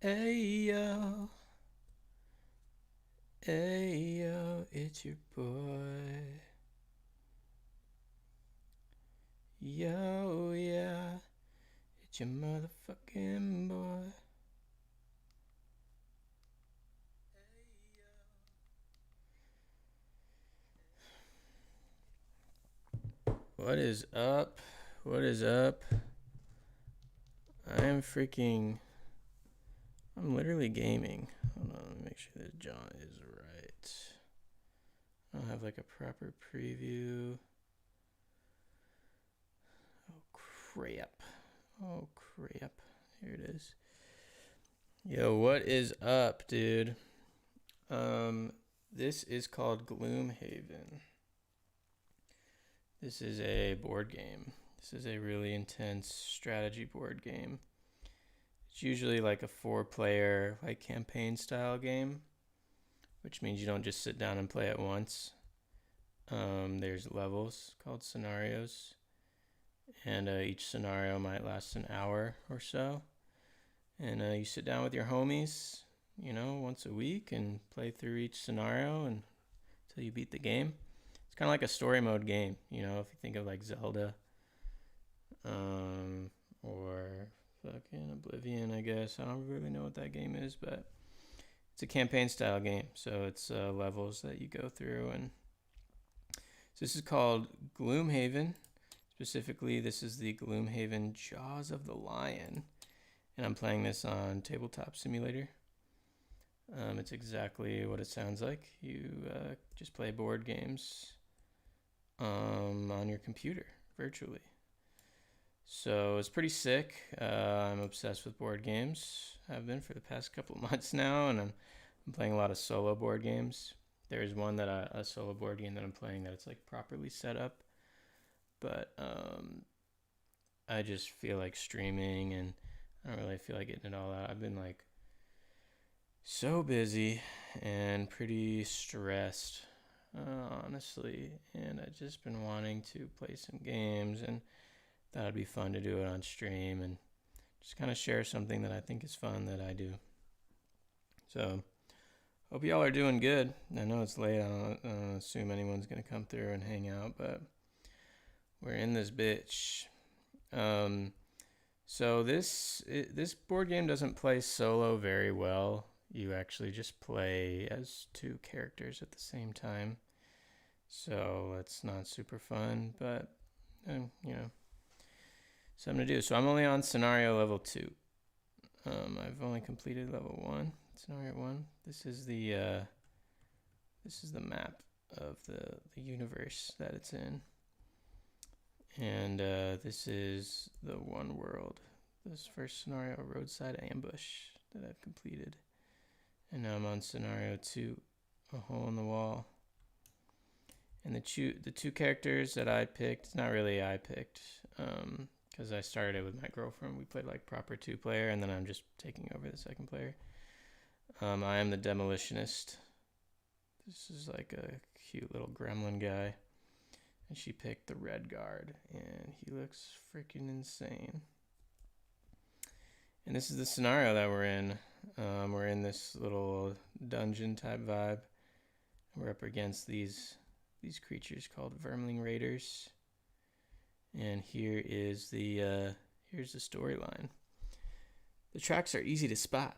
Ayo, ayo, it's your boy. Yo, yeah, it's your motherfucking boy. What is up? What is up? I'm literally gaming. Hold on, let me make sure that John is right. I don't have like a proper preview. Oh, crap. Oh, crap. Here it is. Yo, what is up, dude? This is called Gloomhaven. This is a board game. This is a really intense strategy board game. It's usually like a 4-player, like campaign style game, which means you don't just sit down and play at once. There's levels called scenarios, and each scenario might last an hour or so. And you sit down with your homies, once a week and play through each scenario until you beat the game. It's kind of like a story mode game, if you think of like Zelda, or fucking Oblivion, I guess. I don't really know what that game is, but it's a campaign style game. So it's levels that you go through, and so this is called Gloomhaven. Specifically, this is the Gloomhaven Jaws of the Lion, and I'm playing this on Tabletop Simulator. It's exactly what it sounds like. You just play board games on your computer virtually. So it's pretty sick. I'm obsessed with board games. I've been for the past couple of months now, and I'm playing a lot of solo board games. There's one a solo board game that I'm playing that it's like properly set up, but I just feel like streaming, and I don't really feel like getting it all out. I've been like so busy and pretty stressed, honestly, and I've just been wanting to play some games, and thought it'd be fun to do it on stream and just kind of share something that I think is fun that I do. So, hope y'all are doing good. I know it's late. I don't assume anyone's gonna come through and hang out, but we're in this bitch. So this board game doesn't play solo very well. You actually just play as two characters at the same time. So that's not super fun, but something to do. So I'm only on scenario level 2. I've only completed level 1, scenario 1. This is the map of the universe that it's in, and this is the one world. This first scenario, roadside ambush, that I've completed, and now I'm on scenario 2, a hole in the wall. And the two characters that I picked, it's not really I picked, because I started with my girlfriend. We played like proper 2-player, and then I'm just taking over the second player. I am the demolitionist. This is like a cute little gremlin guy, and she picked the red guard, and he looks freaking insane. And this is the scenario that we're in. We're in this little dungeon type vibe. We're up against these creatures called Vermling Raiders. And here's the storyline. The tracks are easy to spot.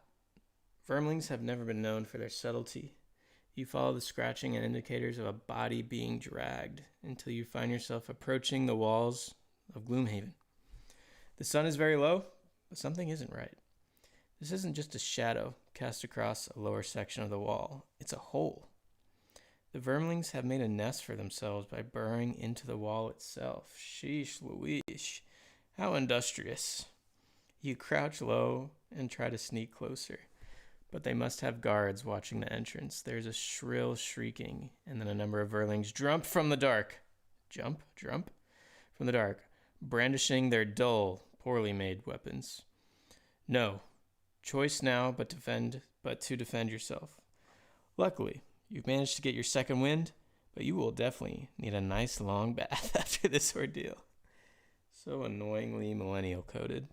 Vermlings have never been known for their subtlety. You follow the scratching and indicators of a body being dragged until you find yourself approaching the walls of Gloomhaven. The sun is very low, but something isn't right. This isn't just a shadow cast across a lower section of the wall. It's a hole. The Vermlings have made a nest for themselves by burrowing into the wall itself. Sheesh Louise. How industrious. You crouch low and try to sneak closer, but they must have guards watching the entrance. There's a shrill shrieking, and then a number of Verlings jump from the dark. Jump from the dark, brandishing their dull, poorly made weapons. No choice now but to defend yourself. Luckily, you've managed to get your second wind, but you will definitely need a nice long bath after this ordeal. So annoyingly millennial coded.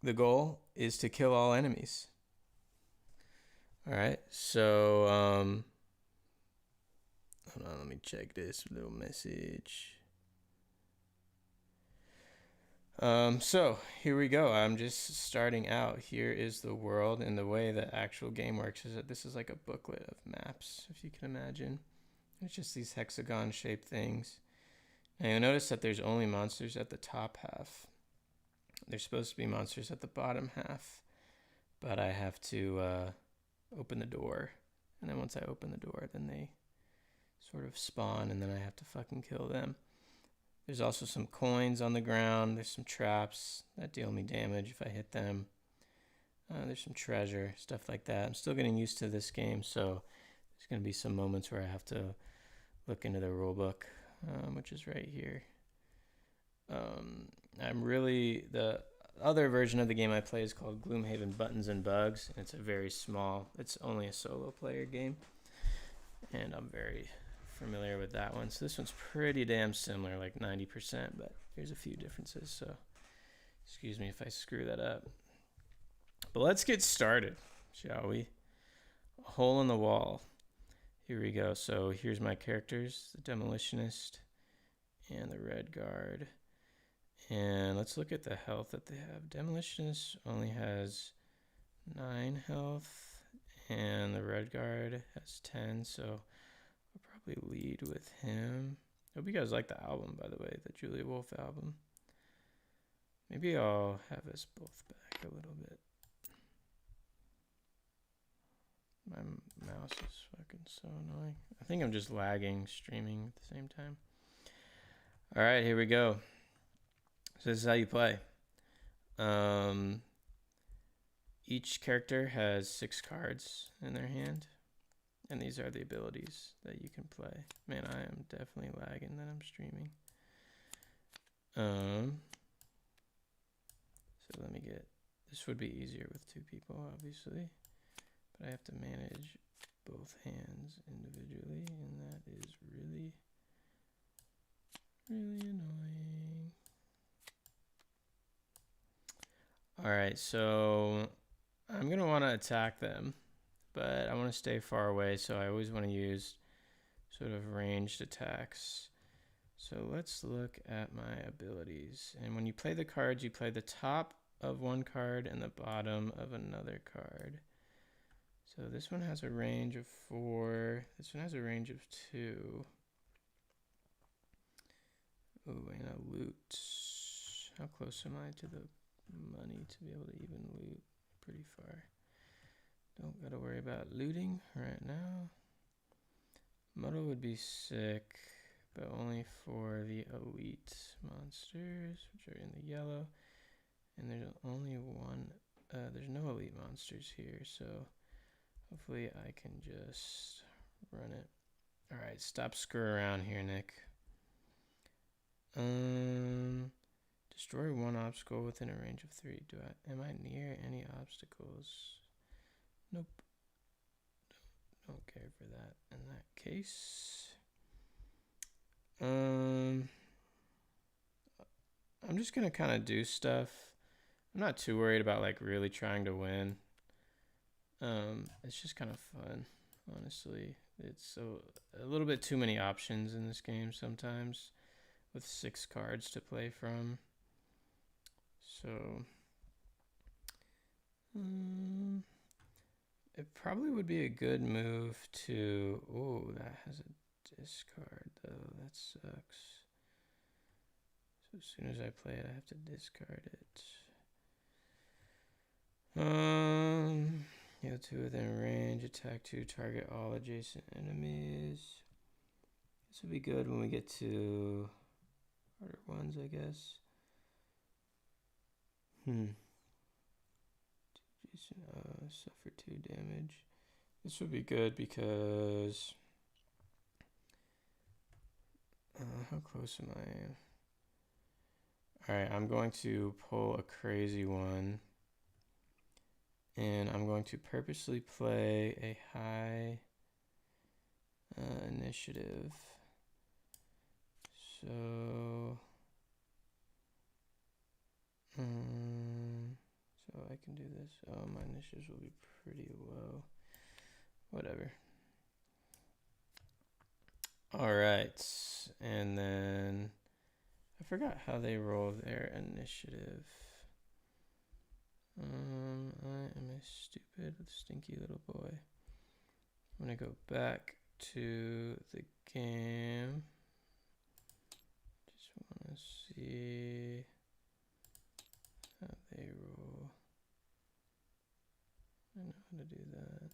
the goal is to kill all enemies. All right, so hold on, let me check this little message. So here we go. I'm just starting out. Here is the world, and the way the actual game works is that this is like a booklet of maps, if you can imagine. It's just these hexagon-shaped things. Now you'll notice that there's only monsters at the top half. There's supposed to be monsters at the bottom half, but I have to open the door, and then once I open the door, then they sort of spawn, and then I have to fucking kill them. There's also some coins on the ground. There's some traps that deal me damage if I hit them. There's some treasure, stuff like that. I'm still getting used to this game, so there's going to be some moments where I have to look into the rulebook, which is right here. The other version of the game I play is called Gloomhaven Buttons and Bugs, and it's a very small, it's only a solo player game, and I'm very familiar with that one. So this one's pretty damn similar, like 90%, but there's a few differences, so excuse me if I screw that up. But let's get started, shall we? A hole in the wall. Here we go. So here's my characters, the Demolitionist and the Red Guard. And let's look at the health that they have. Demolitionist only has 9 health, and the Red Guard has 10, so I'll probably lead with him. Hope you guys like the album, by the way, the Julia Wolf album. Maybe I'll have us both back a little bit. My mouse is fucking so annoying. I think I'm just lagging, streaming at the same time. All right, here we go. So this is how you play. Each character has 6 cards in their hand, and these are the abilities that you can play. Man, I am definitely lagging that I'm streaming. So let me get, this would be easier with 2 people, obviously, but I have to manage both hands individually, and that is really, really annoying. All right, so I'm going to want to attack them, but I want to stay far away, so I always want to use sort of ranged attacks. So let's look at my abilities. And when you play the cards, you play the top of one card and the bottom of another card. So this one has a range of 4. This one has a range of 2. Oh, and a loot. How close am I to the money to be able to even loot? Pretty far. Don't gotta worry about looting right now. Muddle would be sick, but only for the elite monsters, which are in the yellow. And there's only one, there's no elite monsters here, so hopefully I can just run it. All right, stop screwing around here, Nick. Destroy 1 obstacle within a range of 3. Am I near any obstacles? Nope. Don't care for that in that case. I'm just gonna kind of do stuff. I'm not too worried about like really trying to win. It's just kind of fun, honestly. It's a little bit too many options in this game sometimes, with 6 cards to play from. So it probably would be a good move to, oh, that has a discard though, that sucks. So as soon as I play it, I have to discard it. Heal 2 within range, attack 2, target all adjacent enemies. This would be good when we get to harder ones, I guess. Suffer 2 damage. This would be good because how close am I? Alright, I'm going to pull a crazy one, and I'm going to purposely play a high initiative. So can do this. Oh, my initiatives will be pretty low. Whatever. All right, and then I forgot how they roll their initiative. I am a stupid, stinky little boy. I'm gonna go back to the game. Just wanna see how they roll. I know how to do that.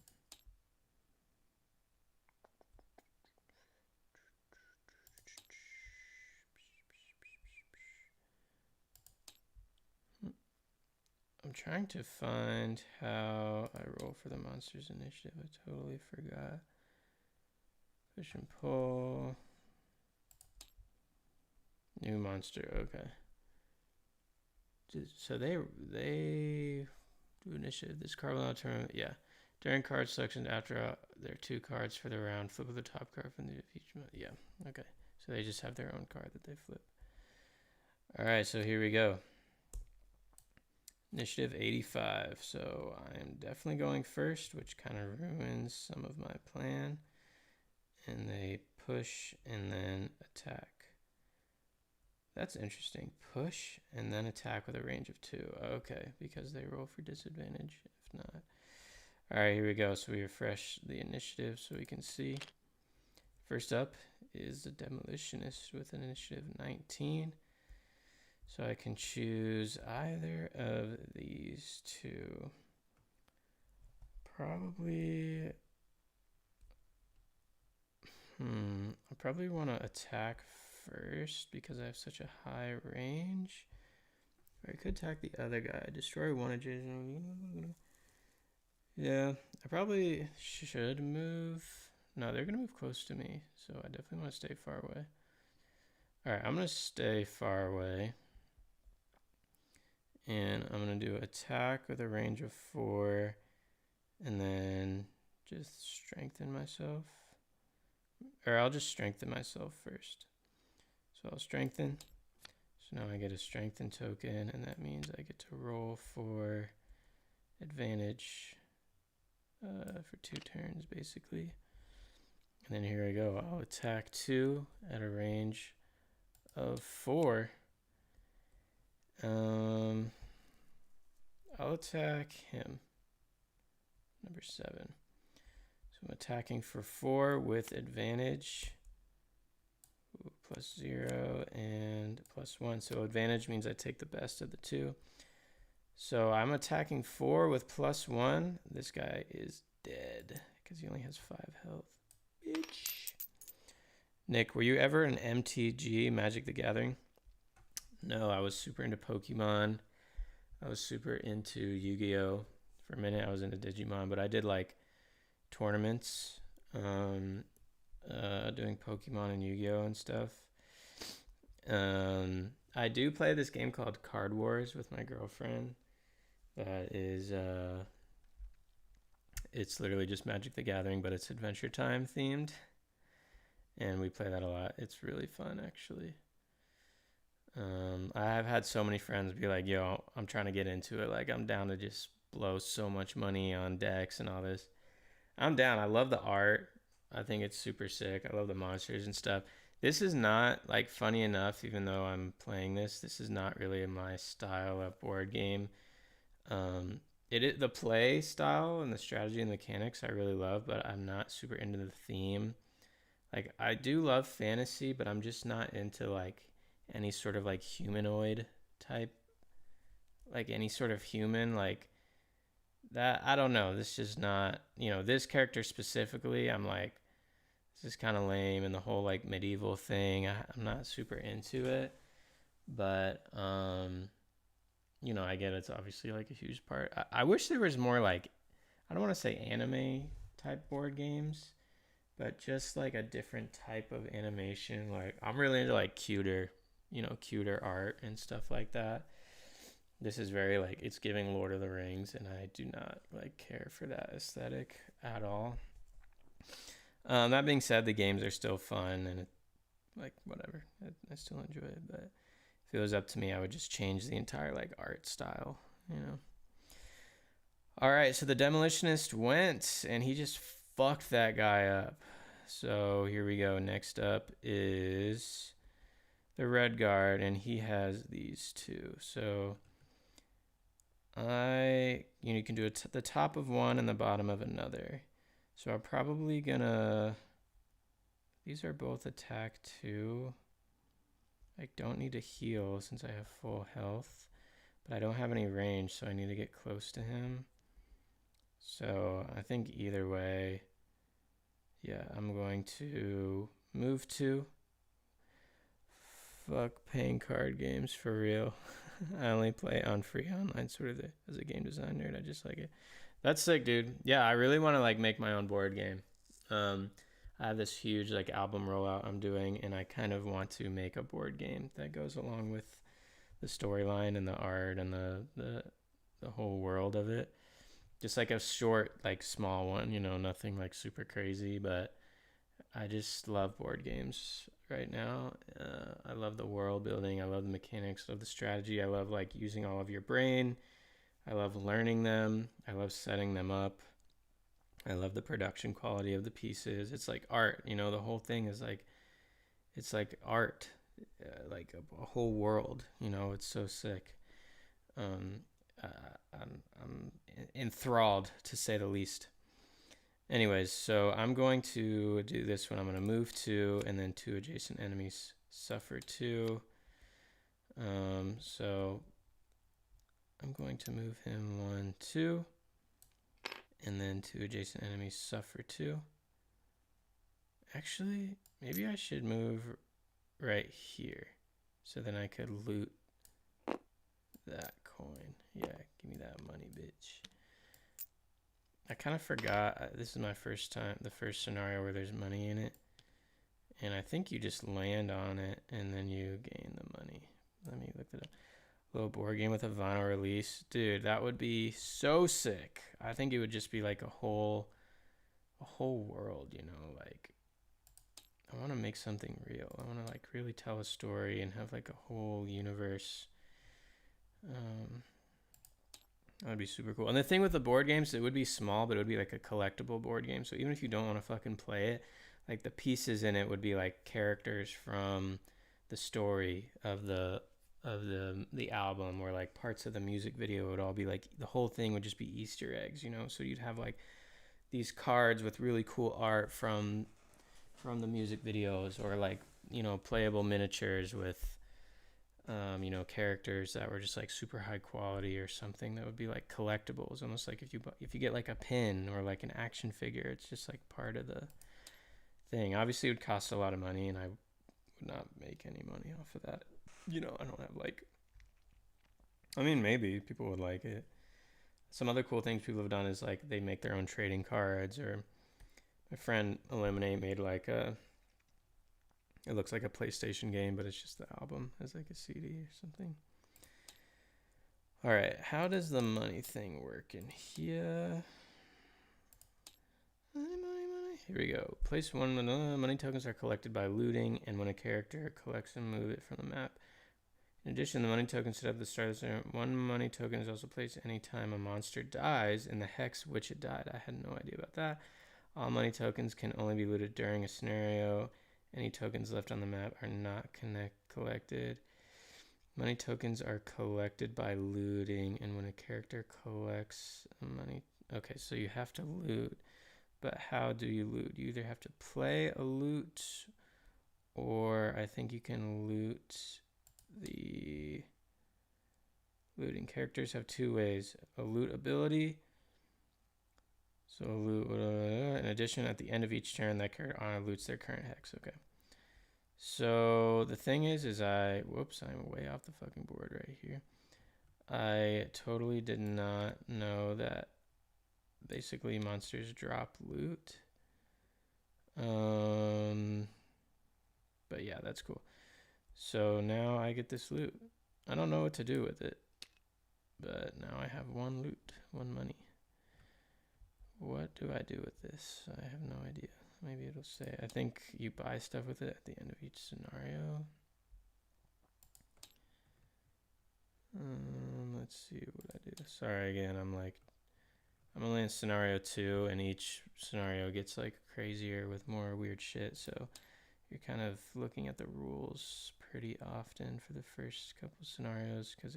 I'm trying to find how I roll for the monsters initiative. I totally forgot. Push and pull. New monster. Okay. So they do initiative. This card will not turn. Yeah. During card selection, after their 2 cards for the round, flip the top card from the each. Yeah. Okay. So they just have their own card that they flip. All right. So here we go. Initiative 85. So I am definitely going first, which kind of ruins some of my plan. And they push and then attack. That's interesting. Push and then attack with a range of 2. Okay, because they roll for disadvantage. If not. All right, here we go. So we refresh the initiative so we can see. First up is the Demolitionist with an initiative 19. So I can choose either of these 2. Probably... I probably want to attack first because I have such a high range. Or I could attack the other guy. Destroy one adjacent. Yeah, I probably should move. No, they're going to move close to me. So I definitely want to stay far away. Alright, I'm going to stay far away. And I'm going to do attack with a range of 4. And then just strengthen myself. Or I'll just strengthen myself first. So I'll strengthen. So now I get a strengthen token, and that means I get to roll for advantage for 2 turns, basically. And then here I go. I'll attack 2 at a range of 4. I'll attack him. Number 7. So I'm attacking for 4 with advantage. Ooh, +0 and +1. So advantage means I take the best of the 2. So I'm attacking 4 with +1. This guy is dead because he only has 5 health. Bitch. Nick, were you ever an MTG, Magic the Gathering? No, I was super into Pokemon. I was super into Yu-Gi-Oh! For a minute, I was into Digimon, but I did like tournaments, doing Pokemon and Yu-Gi-Oh! And stuff. I do play this game called Card Wars with my girlfriend. That is, it's literally just Magic the Gathering, but it's Adventure Time themed. And we play that a lot. It's really fun, actually. I have had so many friends be like, yo, I'm trying to get into it. Like, I'm down to just blow so much money on decks and all this. I'm down. I love the art. I think it's super sick. I love the monsters and stuff. This is not, like, funny enough, even though I'm playing this. This is not really my style of board game. The play style and the strategy and mechanics I really love, but I'm not super into the theme. Like, I do love fantasy, but I'm just not into, like, any sort of, like, humanoid type. Like, any sort of human, like, that. I don't know. This is not, this character specifically, I'm like, this is kind of lame. And the whole, like, medieval thing, I'm not super into it. But, I get it's obviously, like, a huge part. I wish there was more, like, I don't want to say anime type board games, but just, like, a different type of animation. Like, I'm really into, like, cuter art and stuff like that. This is very, like, it's giving Lord of the Rings, and I do not, like, care for that aesthetic at all. That being said, the games are still fun, and whatever. I still enjoy it, but if it was up to me, I would just change the entire, like, art style, All right, so the demolitionist went, and he just fucked that guy up. So here we go. Next up is the red guard, and he has these two. So you can do the top of one and the bottom of another. So I'm probably gonna. These are both attack 2. I don't need to heal since I have full health, but I don't have any range, so I need to get close to him. So I think either way, yeah, I'm going to move 2. Fuck paying card games for real. I only play on free online, sort of as a game design nerd. I just like it. That's sick, dude. Yeah, I really want to like make my own board game. I have this huge like album rollout I'm doing, and I kind of want to make a board game that goes along with the storyline and the art and the whole world of it. Just like a short, like small one, you know, nothing like super crazy, but I just love board games right now. I love the world building. I love the mechanics. I love the strategy. I love like using all of your brain. I love learning them. I love setting them up. I love the production quality of the pieces. It's like art, you know, the whole thing is like, it's like art, like a whole world, you know, it's so sick. I'm enthralled, to say the least. Anyways, so I'm going to do this one. I'm going to move 2, and then 2 adjacent enemies suffer 2. So I'm going to move him 1, 2, and then 2 adjacent enemies suffer 2. Actually, maybe I should move right here, so then I could loot that coin. Yeah, give me that money, bitch. I kind of forgot. This is my first time, the first scenario where there's money in it. And I think you just land on it and then you gain the money. Let me look it up. Little board game with a vinyl release. Dude, that would be so sick. I think it would just be like a whole world, you know, like I want to make something real. I want to like really tell a story and have like a whole universe. That would be super cool. And the thing with the board games, it would be small, but it would be like a collectible board game. So even if you don't want to fucking play it, like the pieces in it would be like characters from the story of the album, or like parts of the music video would all be like, the whole thing would just be Easter eggs, you know? So you'd have like these cards with really cool art from the music videos, or like, you know, playable miniatures with you know, characters that were just like super high quality, or something that would be like collectibles, almost like if you get like a pin or like an action figure, it's just like part of the thing. Obviously it would cost a lot of money, and I would not make any money off of that, you know. I don't have like, I mean, maybe people would like it. Some other cool things people have done is like they make their own trading cards, or my friend Eliminate made like it looks like a PlayStation game, but it's just the album as like a CD or something. All right, how does the money thing work in here? Money. Here we go. Place 1 money tokens are collected by looting, and when a character collects them, move it from the map. In addition, the money token set up at the start of the scenario. 1 money token is also placed anytime a monster dies in the hex which it died. I had no idea about that. All money tokens can only be looted during a scenario. Any tokens left on the map are not collected. Money tokens are collected by looting, and when a character collects money... Okay, so you have to loot, but how do you loot? You either have to play a loot, or I think you can loot the looting. Characters have 2 ways. A loot ability. So loot, in addition, at the end of each turn, that character loots their current hex. Okay. So the thing is I'm way off the fucking board right here. I totally did not know that basically monsters drop loot. But yeah, that's cool. So now I get this loot. I don't know what to do with it, but now I have 1 loot, 1 money. What do I do with this? I have no idea. Maybe it'll say, I think you buy stuff with it at the end of each scenario. Let's see what I do. Sorry again, I'm like I'm only in scenario 2, and each scenario gets like crazier with more weird shit. So you're kind of looking at the rules pretty often for the first couple scenarios because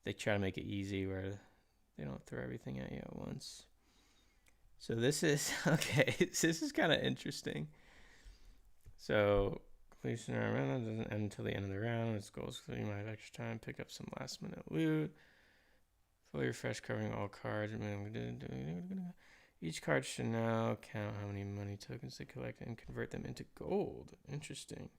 they try to make it easy where they don't throw everything at you at once. So this is okay. This is kind of interesting. So completion of round doesn't end until the end of the round. Its goal is you might have extra time, pick up some last minute loot. Fully refresh, covering all cards. Each card should now count how many money tokens they collect and convert them into gold. Interesting.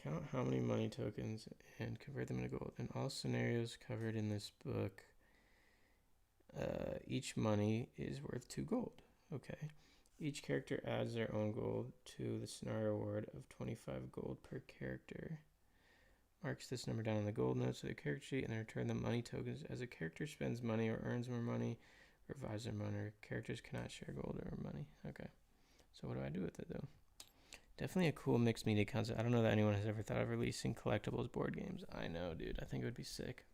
Count how many money tokens and convert them into gold. In all scenarios covered in this book, each money is worth 2 gold. Okay. Each character adds their own gold to the scenario award of 25 gold per character. Marks this number down on the gold notes of the character sheet and then return the money tokens. As a character spends money or earns more money, revives their money, characters cannot share gold or money. Okay. So what do I do with it though? Definitely a cool mixed media concept. I don't know that anyone has ever thought of releasing collectibles board games. I know, dude. I think it would be sick.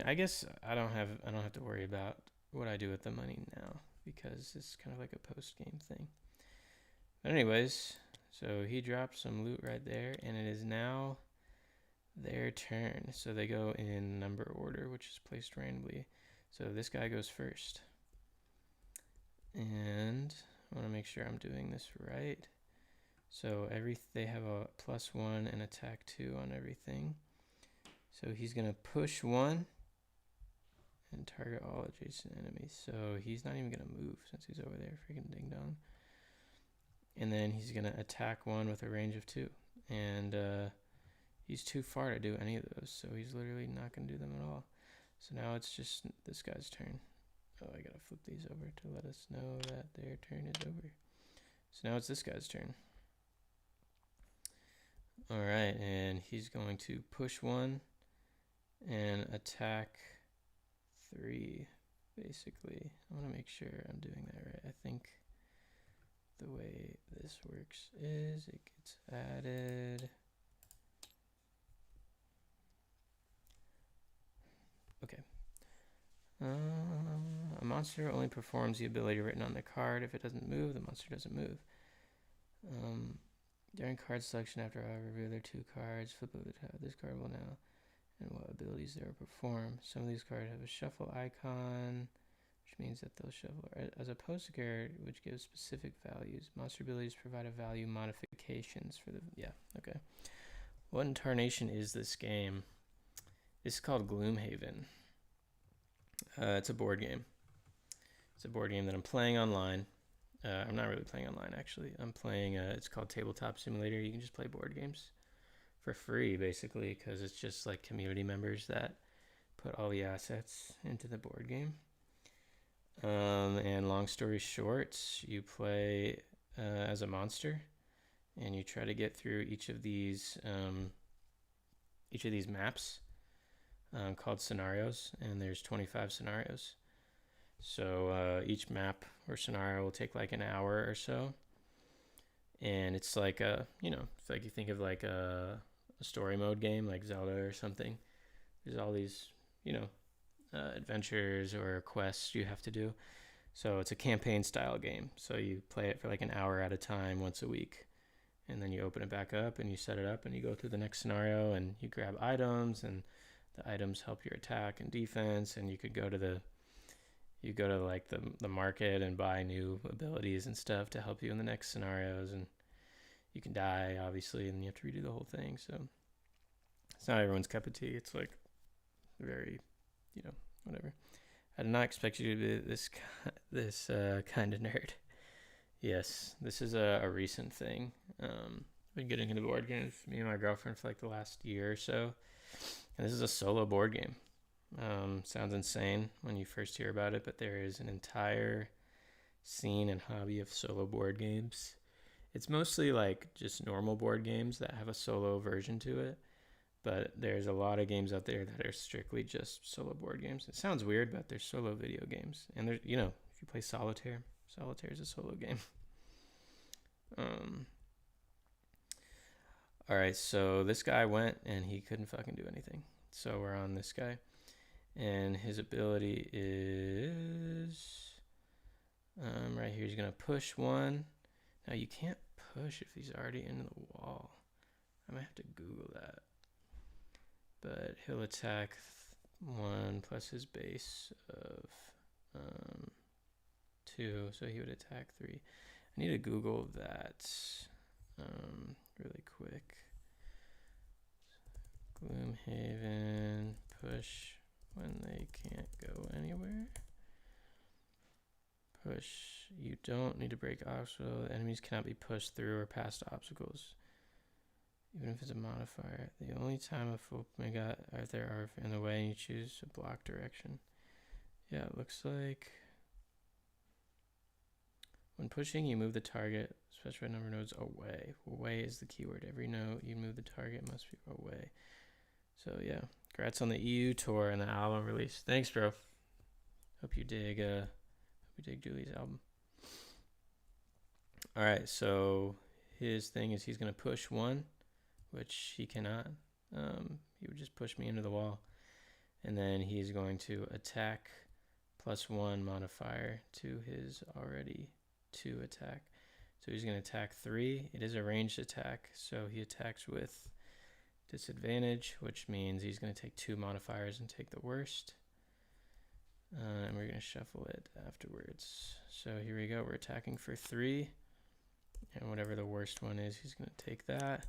I guess I don't have to worry about what I do with the money now because it's kind of like a post game thing. But anyways, so he dropped some loot right there, and it is now their turn. So they go in number order, which is placed randomly. So this guy goes first. And I want to make sure I'm doing this right. So they have a +1 and attack 2 on everything. So he's going to push 1 and target all adjacent enemies. So he's not even going to move since he's over there. Freaking ding dong. And then he's going to attack 1 with a range of 2. And he's too far to do any of those. So he's literally not going to do them at all. So now it's just this guy's turn. Oh, I got to flip these over to let us know that their turn is over. So now it's this guy's turn. Alright, and he's going to push 1 and attack 3, basically. I want to make sure I'm doing that right. I think the way this works is it gets added. Okay. A monster only performs the ability written on the card. If it doesn't move, the monster doesn't move. During card selection, after I reveal their 2 cards, flip over the top. This card will now, and what abilities they will perform. Some of these cards have a shuffle icon, which means that they'll shuffle. As opposed to card, which gives specific values. Monster abilities provide a value modifications for the. Yeah, okay. What in tarnation is this game? This is called Gloomhaven. It's a board game. It's a board game that I'm playing online. I'm not really playing online, actually. I'm playing, it's called Tabletop Simulator. You can just play board games for free, basically, because it's just like community members that put all the assets into the board game. And long story short, you play as a monster, and you try to get through each of these maps called scenarios, and there's 25 scenarios. So each map or scenario will take like an hour or so, and it's like it's like you think of like a story mode game like Zelda or something. There's all these adventures or quests you have to do. So it's a campaign style game. So you play it for like an hour at a time once a week, and then you open it back up and you set it up and you go through the next scenario and you grab items, and the items help your attack and defense, and you could go to the market and buy new abilities and stuff to help you in the next scenarios, and you can die obviously and you have to redo the whole thing. So it's not everyone's cup of tea. It's like very whatever. I did not expect you to be this kind of nerd. Yes, this is a recent thing. Been getting into board games, me and my girlfriend, for like the last year or so, and this is a solo board game. Sounds insane when you first hear about it, but there is an entire scene and hobby of solo board games. It's mostly like just normal board games that have a solo version to it, but there's a lot of games out there that are strictly just solo board games. It sounds weird, but they're solo video games. And there's, if you play solitaire is a solo game. All right, so this guy went and he couldn't fucking do anything. So we're on this guy. And his ability is right here. He's gonna push 1. Now you can't push if he's already into the wall. I might have to Google that. But he'll attack 1 plus his base of 2, so he would attack 3. I need to Google that really quick. Gloomhaven, push when they can't go anywhere. Push. You don't need to break obstacles. Enemies cannot be pushed through or past obstacles, even if it's a modifier. The only time a full mega are there are in the way and you choose a block direction. Yeah, it looks like when pushing, you move the target specified number of nodes away. Away is the keyword. Every node you move the target must be away. So yeah, congrats on the EU tour and the album release. Thanks, bro. Hope you dig Julie's album. All right, so his thing is he's gonna push 1, which he cannot. He would just push me into the wall, and then he's going to attack +1 modifier to his already 2 attack. So he's going to attack 3. It is a ranged attack, so he attacks with disadvantage, which means he's going to take 2 modifiers and take the worst. And we're going to shuffle it afterwards. So here we go. We're attacking for 3. And whatever the worst one is, he's going to take that.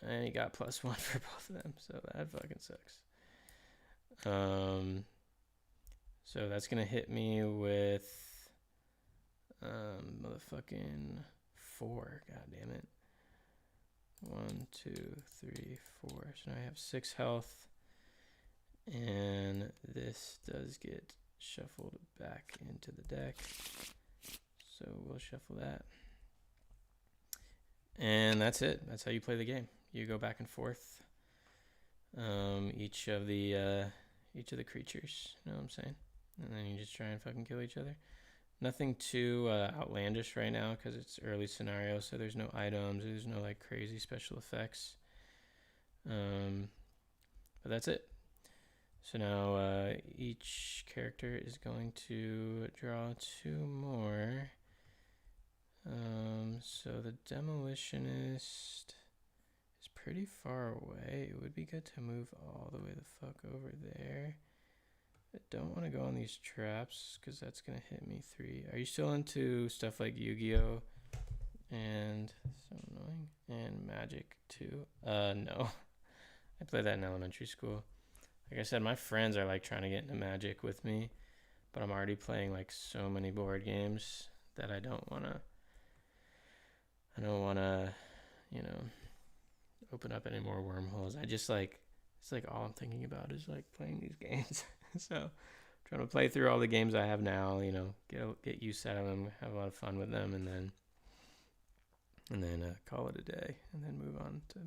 And he got +1 for both of them, so that fucking sucks. So that's going to hit me with motherfucking 4. God damn it. 1, 2, 3, 4. So now I have 6 health. And this does get shuffled back into the deck. So we'll shuffle that. And that's it. That's how you play the game. You go back and forth. Each of the creatures, you know what I'm saying? And then you just try and fucking kill each other. Nothing too outlandish right now because it's early scenario, so there's no items, there's no like crazy special effects. But that's it. So now each character is going to draw 2 more. So the Demolitionist is pretty far away. It would be good to move all the way the fuck over there. I don't want to go on these traps because that's going to hit me 3. Are you still into stuff like Yu-Gi-Oh! And so annoying, and Magic too? No. I played that in elementary school. Like I said, my friends are like trying to get into Magic with me, but I'm already playing like so many board games that I don't want to, you know, open up any more wormholes. I just like, it's like all I'm thinking about is like playing these games. So trying to play through all the games I have now, you know, get used to them, have a lot of fun with them, and then call it a day, and then move on to.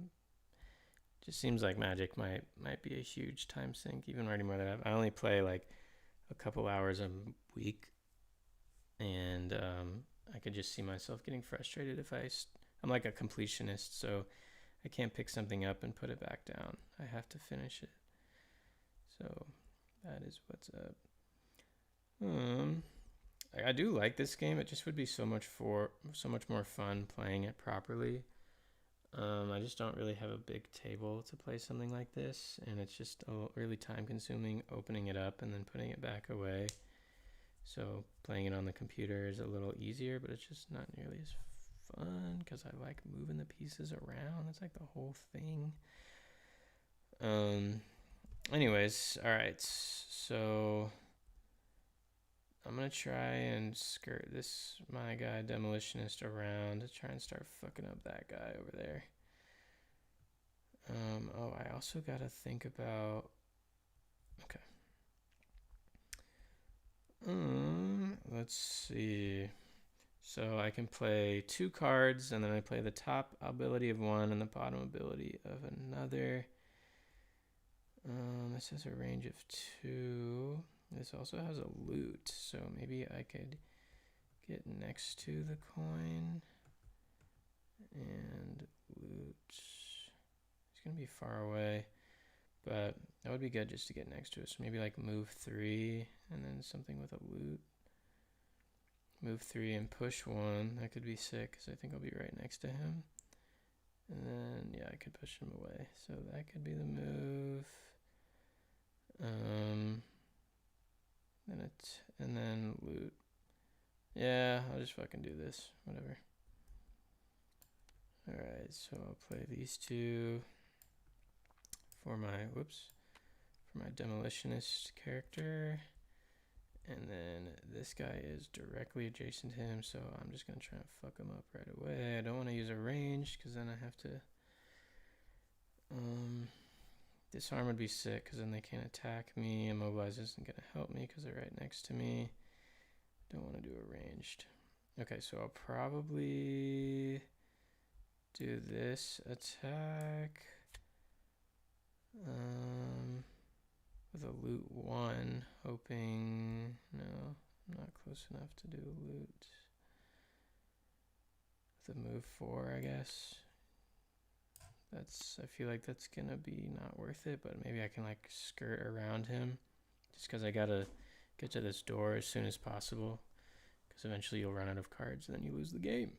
Just seems like Magic might be a huge time sink, even already more than I only play like a couple hours a week, and I could just see myself getting frustrated if I'm like a completionist, so I can't pick something up and put it back down. I have to finish it. So that is what's up. I do like this game. It just would be so much more fun playing it properly. I just don't really have a big table to play something like this, and it's just really time consuming opening it up and then putting it back away. So playing it on the computer is a little easier, but it's just not nearly as fun because I like moving the pieces around. That's like the whole thing. Anyways, all right, so I'm gonna try and skirt my guy Demolitionist around to try and start fucking up that guy over there. Oh, I also gotta think about. Okay. Let's see. So I can play 2 cards, and then I play the top ability of one and the bottom ability of another. This has a range of 2. This also has a loot, so maybe I could get next to the coin and loot. It's gonna be far away, But that would be good just to get next to it. So maybe like move 3 and then something with a loot. Move 3 and push 1. That could be sick because I think I'll be right next to him. And then, yeah, I could push him away. So that could be the move. And then loot. Yeah, I'll just fucking do this. Whatever. Alright, so I'll play these two for my demolitionist character. And then this guy is directly adjacent to him, so I'm just going to try and fuck him up right away. I don't want to use a range, because then I have to... disarm would be sick, because then they can't attack me. Immobilize isn't going to help me, because they're right next to me. Don't want to do a ranged. Okay, so I'll probably do this attack. With a loot 1, hoping... No, I'm not close enough to do a loot. With a move 4, I guess. I feel like that's gonna be not worth it, but maybe I can like skirt around him. Just because I gotta get to this door as soon as possible. Because eventually you'll run out of cards and then you lose the game.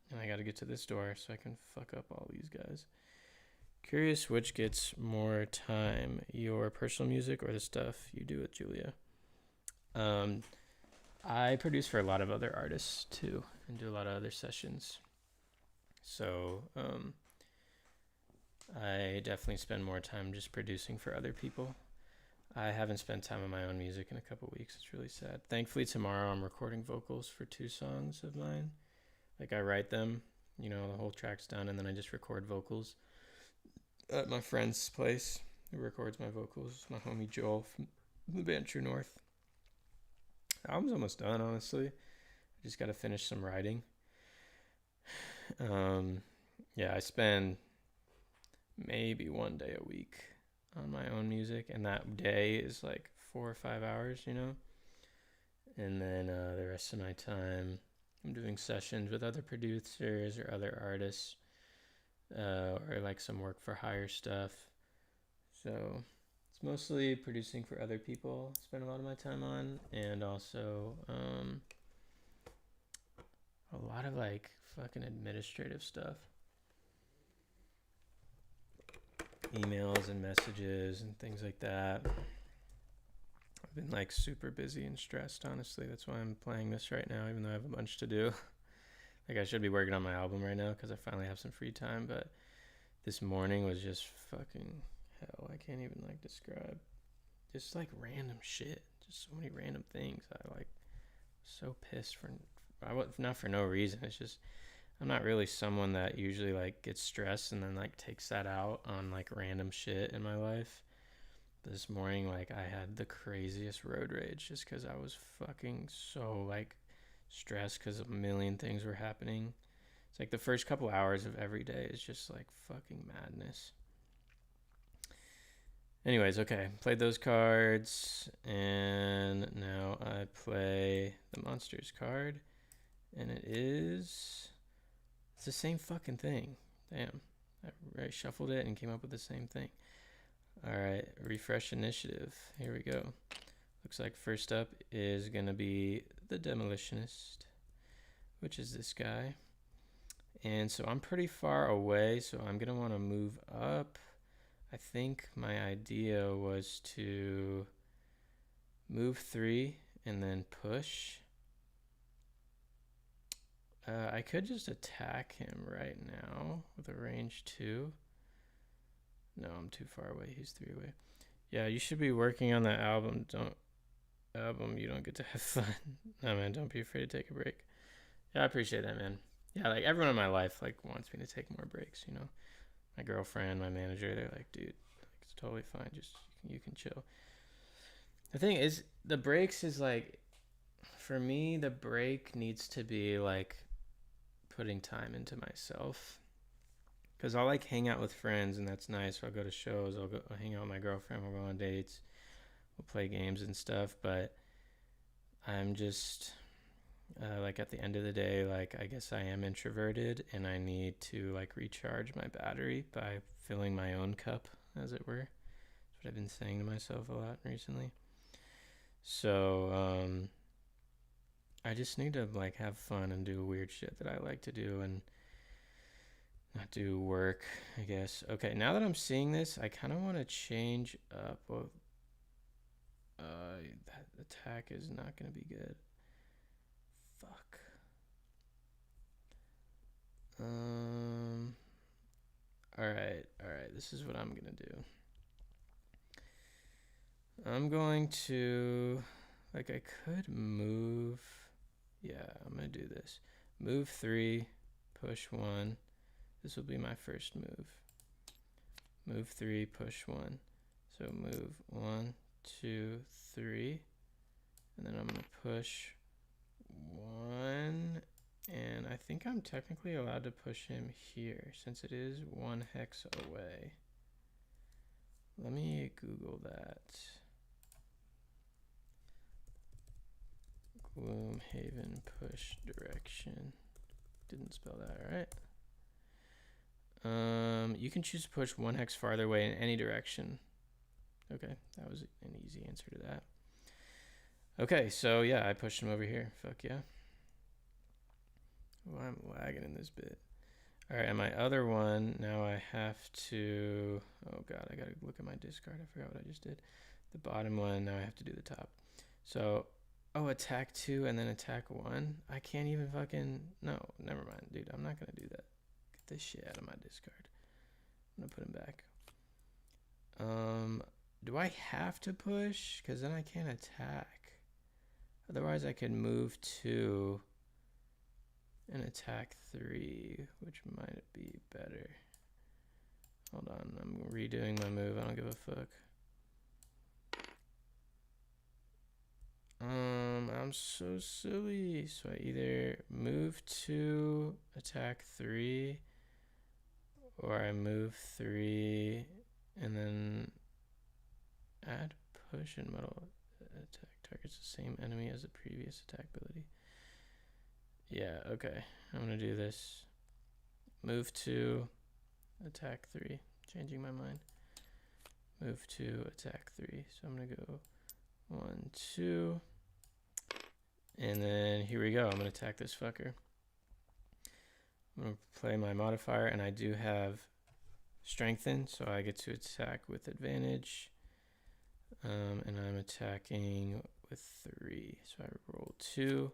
And I gotta get to this door so I can fuck up all these guys. Curious which gets more time, your personal music or the stuff you do with Julia. I produce for a lot of other artists too, and do a lot of other sessions. So I definitely spend more time just producing for other people. I haven't spent time on my own music in a couple weeks. It's really sad. Thankfully, tomorrow I'm recording vocals for 2 songs of mine. Like I write them, the whole track's done, and then I just record vocals at my friend's place who records my vocals, my homie Joel from the band True North. The album's almost done, honestly. I just got to finish some writing. I spend maybe 1 day a week on my own music, and that day is like 4 or 5 hours, and then the rest of my time I'm doing sessions with other producers or other artists, or like some work for hire stuff. So it's mostly producing for other people I spend a lot of my time on, and also a lot of like fucking administrative stuff, emails and messages and things like that. I've been like super busy and stressed, honestly. That's why I'm playing this right now, even though I have a bunch to do. Like I should be working on my album right now because I finally have some free time, but this morning was just fucking hell. I can't even like describe. Just like random shit. Just so many random things. I like so pissed not for no reason. It's just I'm not really someone that usually like gets stressed and then like takes that out on like random shit in my life. This morning, like I had the craziest road rage just because I was fucking so like stressed because a million things were happening. It's like the first couple hours of every day is just like fucking madness. Anyways, okay, played those cards, and now I play the monsters card, and it's the same fucking thing. Damn, I shuffled it and came up with the same thing. All right, refresh initiative. Here we go. Looks like first up is going to be the demolitionist, which is this guy. And so I'm pretty far away, so I'm going to want to move up. I think my idea was to move 3 and then push. I could just attack him right now with a range 2. No, I'm too far away. He's 3 away. Yeah, you should be working on that album. You don't get to have fun. No, man, don't be afraid to take a break. Yeah, I appreciate that, man. Yeah, like everyone in my life like wants me to take more breaks, My girlfriend, my manager, they're like, dude, like, it's totally fine. Just you can chill. The thing is, the breaks is like, for me, the break needs to be like putting time into myself. Because I'll like hang out with friends and that's nice. I'll go to shows. I'll hang out with my girlfriend. We'll go on dates. We'll play games and stuff. But I'm just like at the end of the day, like I guess I am introverted and I need to like recharge my battery by filling my own cup, as it were. what I've been saying to myself a lot recently. So I just need to like have fun and do weird shit that I like to do and not do work, I guess. Okay, now that I'm seeing this, I kind of want to change up. Well, that attack is not going to be good. Fuck. Alright, this is what I'm going to do. I'm going to, like, I could move. Yeah, I'm going to do this. Move 3, push 1. This will be my first move. Move 3, push 1. So move 1, 2, 3. And then I'm going to push 1. And I think I'm technically allowed to push him here since it is 1 hex away. Let me Google that. Gloomhaven push direction. Didn't spell that right. You can choose to push 1 hex farther away in any direction. Okay, that was an easy answer to that. Okay, so yeah, I pushed him over here. Fuck yeah. Oh, I'm lagging in this bit. All right, and my other one, now I have to, oh God, I gotta look at my discard. I forgot what I just did. The bottom one, now I have to do the top. So, oh, attack 2 and then attack 1. I can't even fucking, no, never mind, dude. I'm not gonna do that. Get this shit out of my discard. I'm gonna put him back. Do I have to push? Because then I can't attack. Otherwise, I could move 2 and attack 3, which might be better. Hold on, I'm redoing my move. I don't give a fuck. I'm so silly. So I either move 2, attack 3, or I move 3 and then add push and metal attack targets the same enemy as the previous attack ability. Yeah, okay. I'm gonna do this. Move 2, attack 3. Changing my mind. Move 2, attack 3. So I'm gonna go 1, 2. And then here we go. I'm gonna attack this fucker. I'm gonna play my modifier, and I do have strengthen, so I get to attack with advantage. And I'm attacking with 3. So I roll 2.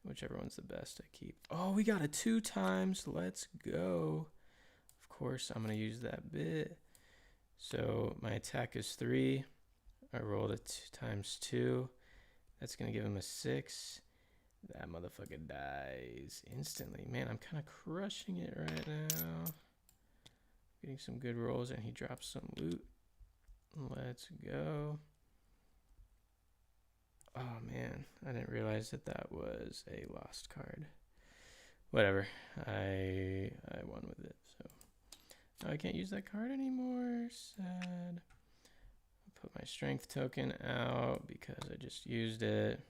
Whichever one's the best I keep. Oh, we got a 2 times. Let's go. Of course, I'm going to use that bit. So my attack is 3. I rolled it 2 times 2. That's going to give him a 6. That motherfucker dies instantly. Man, I'm kind of crushing it right now. Getting some good rolls, and he drops some loot. Let's go. Oh man, I didn't realize that was a lost card. Whatever, I won with it, so now I can't use that card anymore. Sad. I'll put my strength token out because I just used it.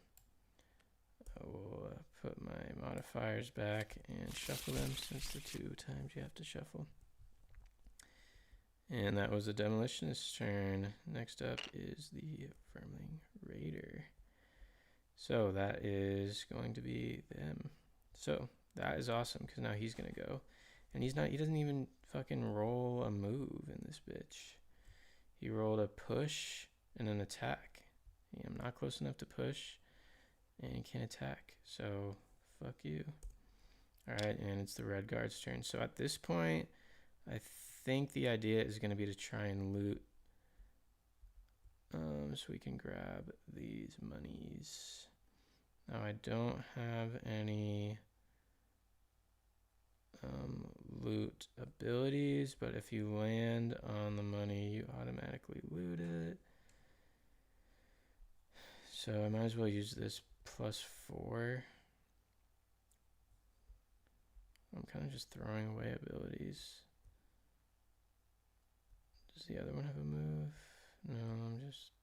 I will put my modifiers back and shuffle them since the 2 times you have to shuffle. And that was the Demolitionist's turn. Next up is the Firmling Raider. So that is going to be them. So that is awesome because now he's going to go. And he doesn't even fucking roll a move in this bitch. He rolled a push and an attack. I'm not close enough to push and he can't attack. So fuck you. Alright, and it's the red guard's turn. So at this point, I think the idea is going to be to try and loot. So we can grab these monies. Now I don't have any loot abilities, but if you land on the money, you automatically loot it. So I might as well use this +4. I'm kind of just throwing away abilities. Does the other one have a move? No, I'm just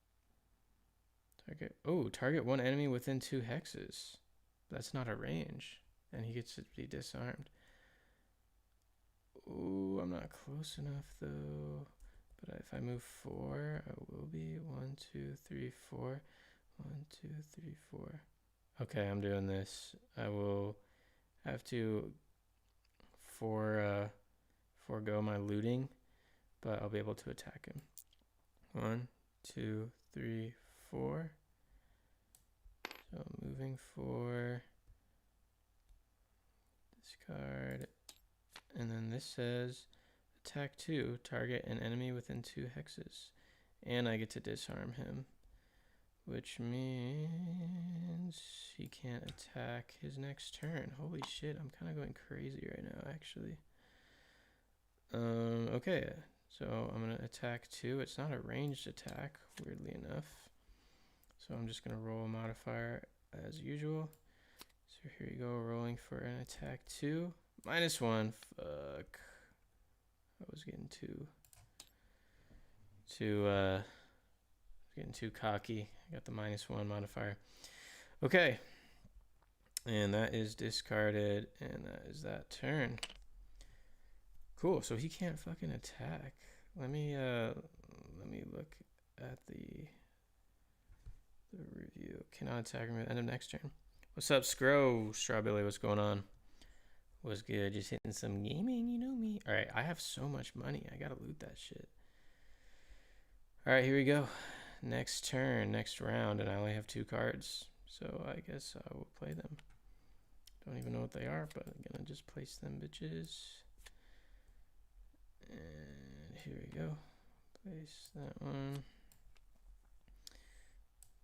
target 1 enemy within 2 hexes. That's not a range, and he gets to be disarmed. Ooh, I'm not close enough though, But if I move 4, I will be 1, 2, 3, 4. 1, 2, 3, 4. Okay, I'm doing this. I will have to forego my looting, but I'll be able to attack him. 1, 2, 3, 4. So moving 4. Discard. And then this says attack 2, target an enemy within 2 hexes. And I get to disarm him, which means he can't attack his next turn. Holy shit, I'm kind of going crazy right now, actually. Okay, so I'm going to attack 2. It's not a ranged attack, weirdly enough. So I'm just going to roll a modifier as usual. So here you go, rolling for an attack 2. -1. Fuck. I was getting too cocky. I got the -1 modifier. Okay. And that is discarded, and that is that turn. Cool. So he can't fucking attack. Let me look at the review. Cannot attack him at the end of next turn. What's up, Strawbilly? What's going on? What's good? Just hitting some gaming, you know me. All right, I have so much money. I gotta loot that shit. All right, here we go. Next turn, next round, and I only have 2 cards. So I guess I will play them. Don't even know what they are, but I'm gonna just place them bitches. And here we go. Place that one.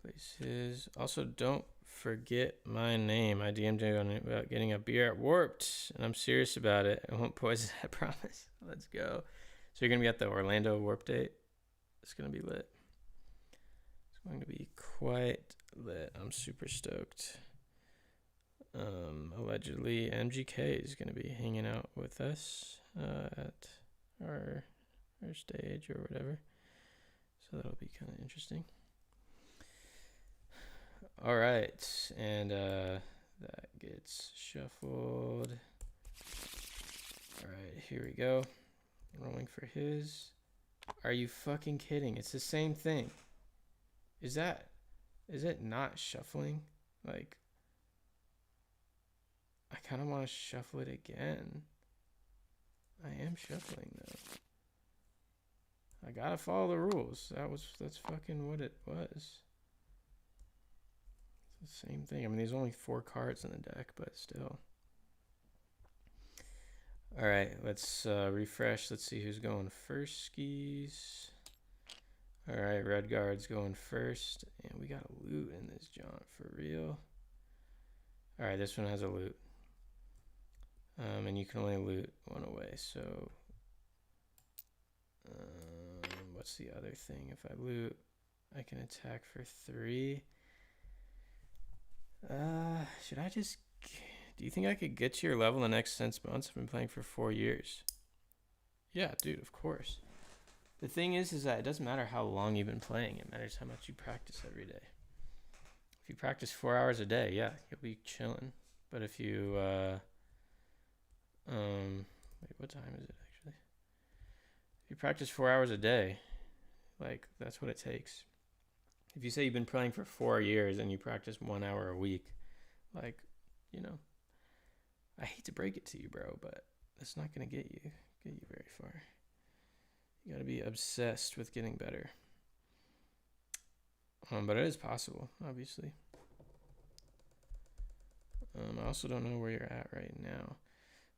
Place his. Also, don't forget my name. I DM'd you on it about getting a beer at Warped, and I'm serious about it. I won't poison it, I promise. Let's go. So you're gonna be at the Orlando Warp date. It's gonna be lit. It's going to be quite lit. I'm super stoked. Allegedly, MGK is gonna be hanging out with us at our stage or whatever. So that'll be kind of interesting. All right, and that gets shuffled. All right, here we go. Rolling for his. Are you fucking kidding? It's the same thing. Is it not shuffling? Like, I kind of want to shuffle it again. I am shuffling though. I gotta follow the rules. That's fucking what it was. It's the same thing. I mean, there's only 4 cards in the deck, but still. All right, let's refresh. Let's see who's going first. Skis. All right, red guard's going first, and we got a loot in this jaunt for real. All right, this one has a loot. And you can only loot 1 away, so what's the other thing? If I loot, I can attack for 3. Should I just... Do you think I could get to your level in the next 6 months? I've been playing for 4 years. Yeah, dude, of course. The thing is that it doesn't matter how long you've been playing. It matters how much you practice every day. If you practice 4 hours a day, yeah, you'll be chilling. But if you... wait, what time is it actually? If you practice 4 hours a day, like, that's what it takes. If you say you've been playing for 4 years and you practice 1 hour a week, like, you know, I hate to break it to you, bro, but that's not gonna get you very far. You gotta be obsessed with getting better. But it is possible, obviously. I also don't know where you're at right now.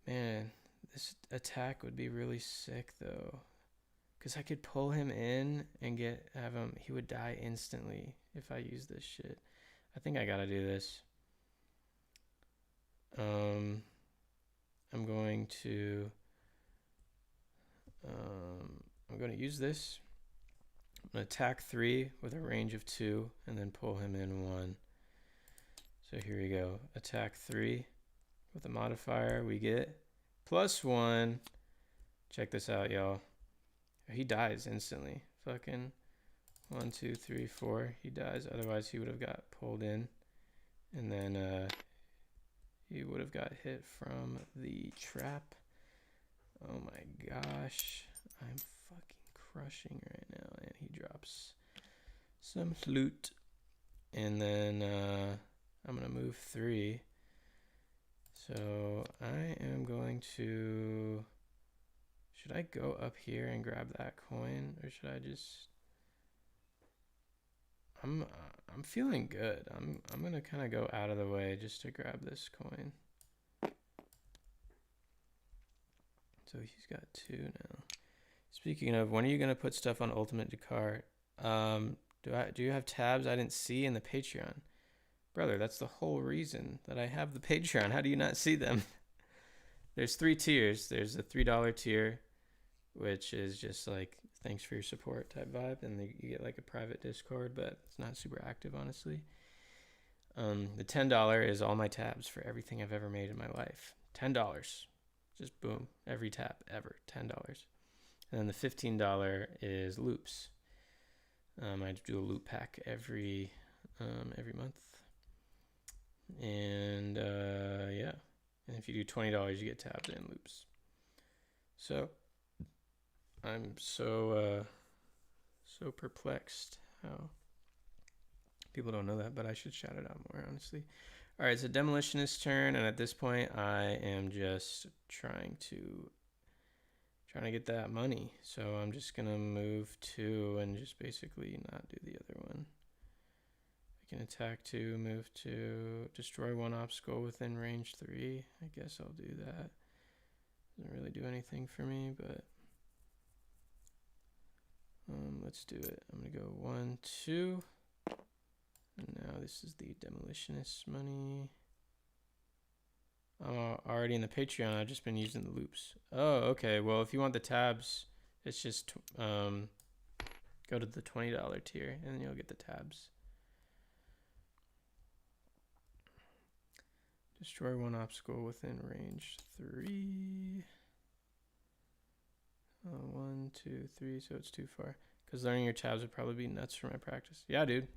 Man, this attack would be really sick though, because I could pull him in and have him. He would die instantly if I use this shit. I think I gotta do this. I'm going to use this. I'm gonna attack 3 with a range of 2, and then pull him in 1. So here we go. Attack 3 with a modifier. We get +1. Check this out, y'all. He dies instantly. Fucking 1, 2, 3, 4. He dies. Otherwise, he would have got pulled in, and then he would have got hit from the trap. Oh my gosh, I'm fucking crushing right now, and he drops some loot. And then I'm gonna move 3. So I am going to. Should I go up here and grab that coin, or should I just? I'm feeling good. I'm gonna kind of go out of the way just to grab this coin. So he's got 2 now. Speaking of, when are you gonna put stuff on Ultimate Dakar? Do you have tabs I didn't see in the Patreon? Brother, that's the whole reason that I have the Patreon. How do you not see them? There's 3 tiers. There's the $3 tier, which is just like thanks for your support type vibe, and you get like a private Discord, but it's not super active, honestly. The $10 is all my tabs for everything I've ever made in my life. $10, just boom, every tab ever, $10. And then the $15 is loops. I do a loop pack every month, and yeah. And if you do $20, you get tabs and loops. So I'm so perplexed how people don't know that, but I should shout it out more, honestly. All right, it's a Demolitionist's turn, and at this point, I am just trying to get that money. So I'm just gonna move 2 and just basically not do the other one. I can attack 2, move 2, destroy 1 obstacle within range 3. I guess I'll do that. Doesn't really do anything for me, but let's do it. I'm gonna go 1, 2, and now this is the Demolitionist money. I'm already in the Patreon. I've just been using the loops. Oh, okay. Well, if you want the tabs, it's just go to the $20 tier, and then you'll get the tabs. Destroy 1 obstacle within range 3. 1, 2, 3. So it's too far. Because learning your tabs would probably be nuts for my practice. Yeah, dude.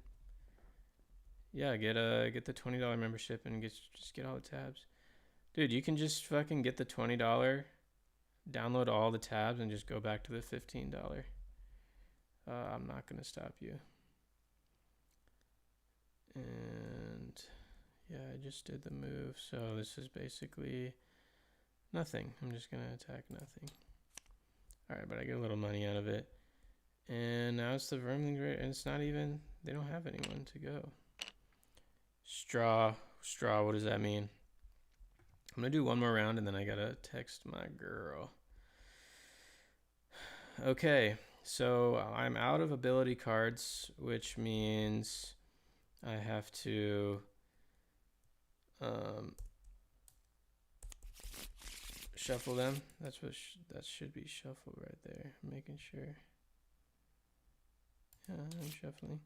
Yeah, get the $20 membership and just get all the tabs. Dude, you can just fucking get the $20, download all the tabs, and just go back to the $15. I'm not going to stop you. And yeah, I just did the move. So this is basically nothing. I'm just going to attack nothing. All right, but I get a little money out of it. And now it's the Vermling, and it's not even, they don't have anyone to go. Straw, what does that mean? I'm going to do 1 more round, and then I got to text my girl. Okay, so I'm out of ability cards, which means I have to shuffle them. That's what that should be shuffled right there. I'm making sure. Yeah, I'm shuffling.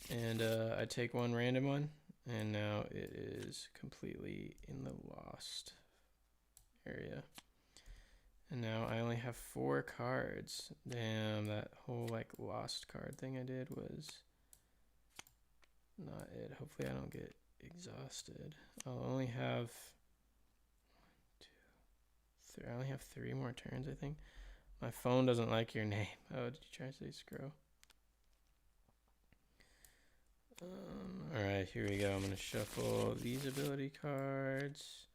And I take 1 random one. And now it is completely in the lost area. And now I only have 4 cards. Damn, that whole like lost card thing I did was not it. Hopefully I don't get exhausted. I'll only have 1, 2, 3. I only have 3 more turns, I think. My phone doesn't like your name. Oh, did you try to say scroll? Alright, here we go. I'm going to shuffle these ability cards.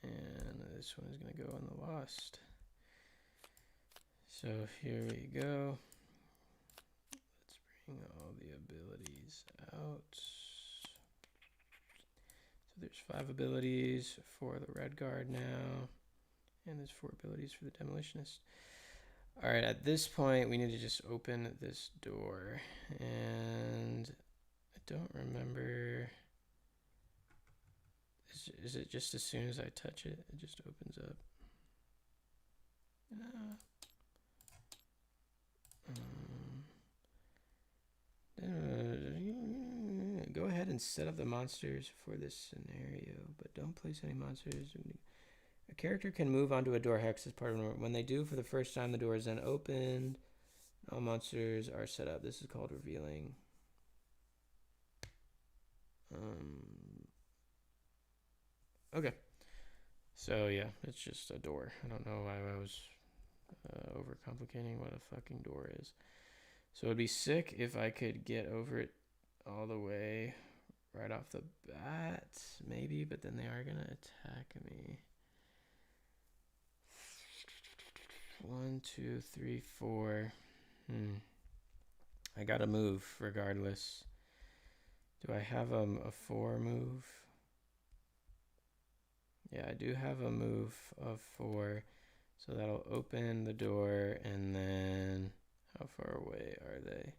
And this one is going to go in the lost. So here we go. Let's bring all the abilities out. So there's 5 abilities for the red guard now. And there's 4 abilities for the Demolitionist. Alright, at this point, we need to just open this door. And don't remember. Is it just as soon as I touch it, it just opens up? Go ahead and set up the monsters for this scenario, but don't place any monsters. A character can move onto a door hex as part of it. When they do for the first time, the door is then opened. All monsters are set up. This is called revealing. Okay. So yeah, it's just a door. I don't know why I was overcomplicating what a fucking door is. So it'd be sick if I could get over it all the way right off the bat, maybe, but then they are gonna attack me. 1, 2, 3, 4. I gotta move regardless. Do I have a 4 move? Yeah, I do have a move of 4. So that'll open the door, and then how far away are they?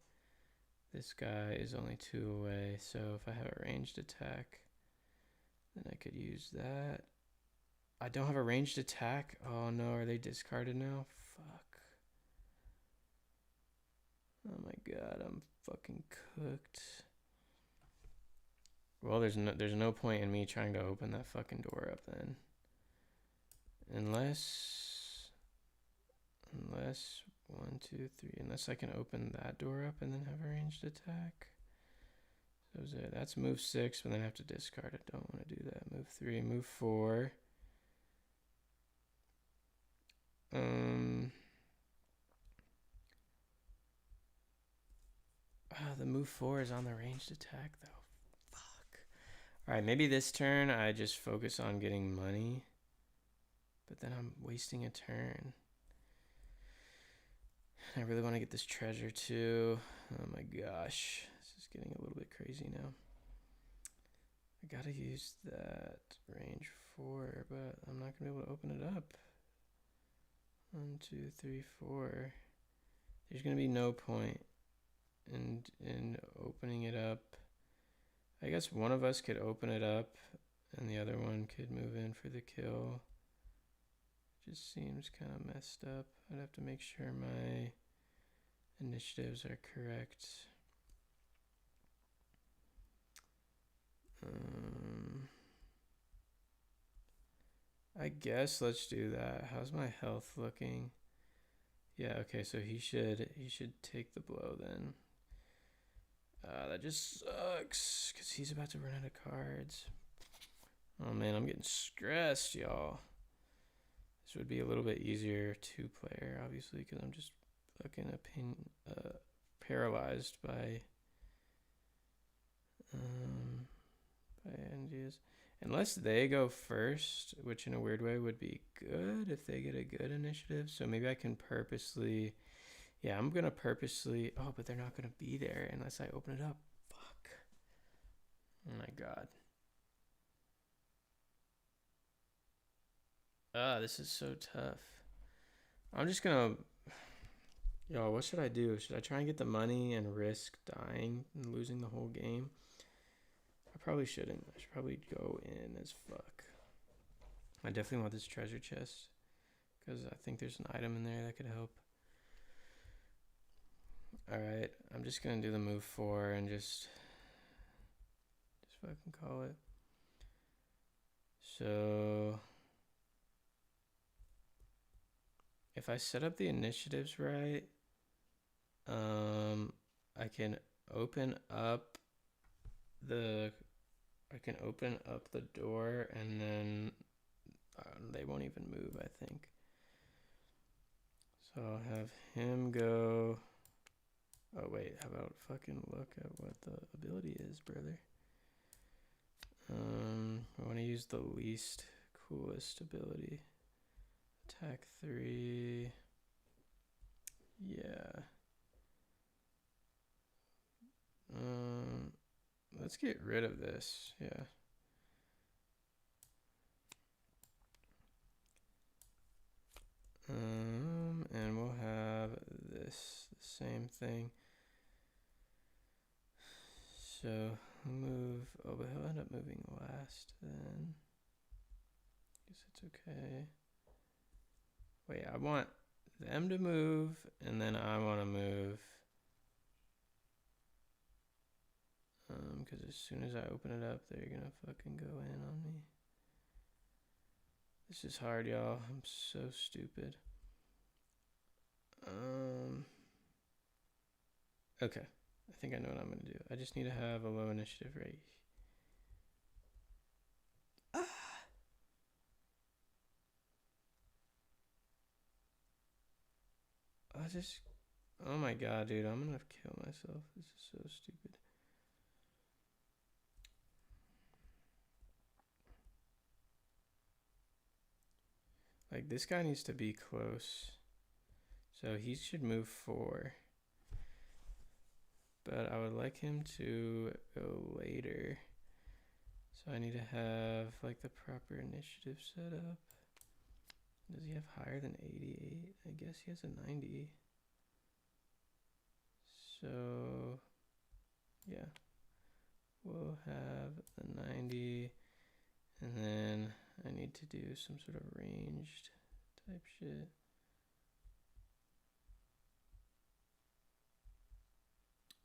This guy is only 2 away, so if I have a ranged attack, then I could use that. I don't have a ranged attack. Oh no, are they discarded now? Fuck. Oh my god, I'm fucking cooked. Well, there's no point in me trying to open that fucking door up then. Unless 1, 2, 3, unless I can open that door up and then have a ranged attack. So that's move 6, but then I have to discard it. Don't want to do that. Move 3, move 4. The move 4 is on the ranged attack though. Fuck. Alright, maybe this turn I just focus on getting money. But then I'm wasting a turn. I really want to get this treasure too. Oh my gosh. This is getting a little bit crazy now. I gotta use that range 4, but I'm not gonna be able to open it up. 1, 2, 3, 4. There's gonna be no point in opening it up. I guess one of us could open it up and the other one could move in for the kill. Just seems kind of messed up. I'd have to make sure my initiatives are correct. I guess let's do that. How's my health looking? Yeah, okay, so he should take the blow then. That just sucks because he's about to run out of cards. Oh man, I'm getting stressed, y'all. This would be a little bit easier 2-player, obviously, because I'm just fucking paralyzed by ideas. Unless they go first, which in a weird way would be good if they get a good initiative. So maybe I can purposely... Yeah, I'm going to purposely... Oh, but they're not going to be there unless I open it up. Fuck. Oh my god. This is so tough. I'm just going to... Yo, what should I do? Should I try and get the money and risk dying and losing the whole game? I probably shouldn't. I should probably go in as fuck. I definitely want this treasure chest because I think there's an item in there that could help. Alright, I'm just gonna do the move 4 and just fucking call it. So if I set up the initiatives right, I can open up the door and then they won't even move, I think. So I'll have him go. Oh wait, how about fucking look at what the ability is, brother? I want to use the least coolest ability. Attack 3. Yeah. Let's get rid of this. Yeah. And we'll have this, the same thing. So move. Oh, but he'll end up moving last then. Guess it's okay. Wait, I want them to move, and then I want to move. Because as soon as I open it up, they're gonna fucking go in on me. This is hard, y'all. I'm so stupid. Okay. I think I know what I'm gonna do. I just need to have a low initiative rate. is this? Oh my god, dude, I'm gonna kill myself. This is so stupid. Like, this guy needs to be close. So he should move 4. But I would like him to go later. So I need to have like the proper initiative set up. Does he have higher than 88? I guess he has a 90. So yeah, we'll have the 90, and then I need to do some sort of ranged type shit.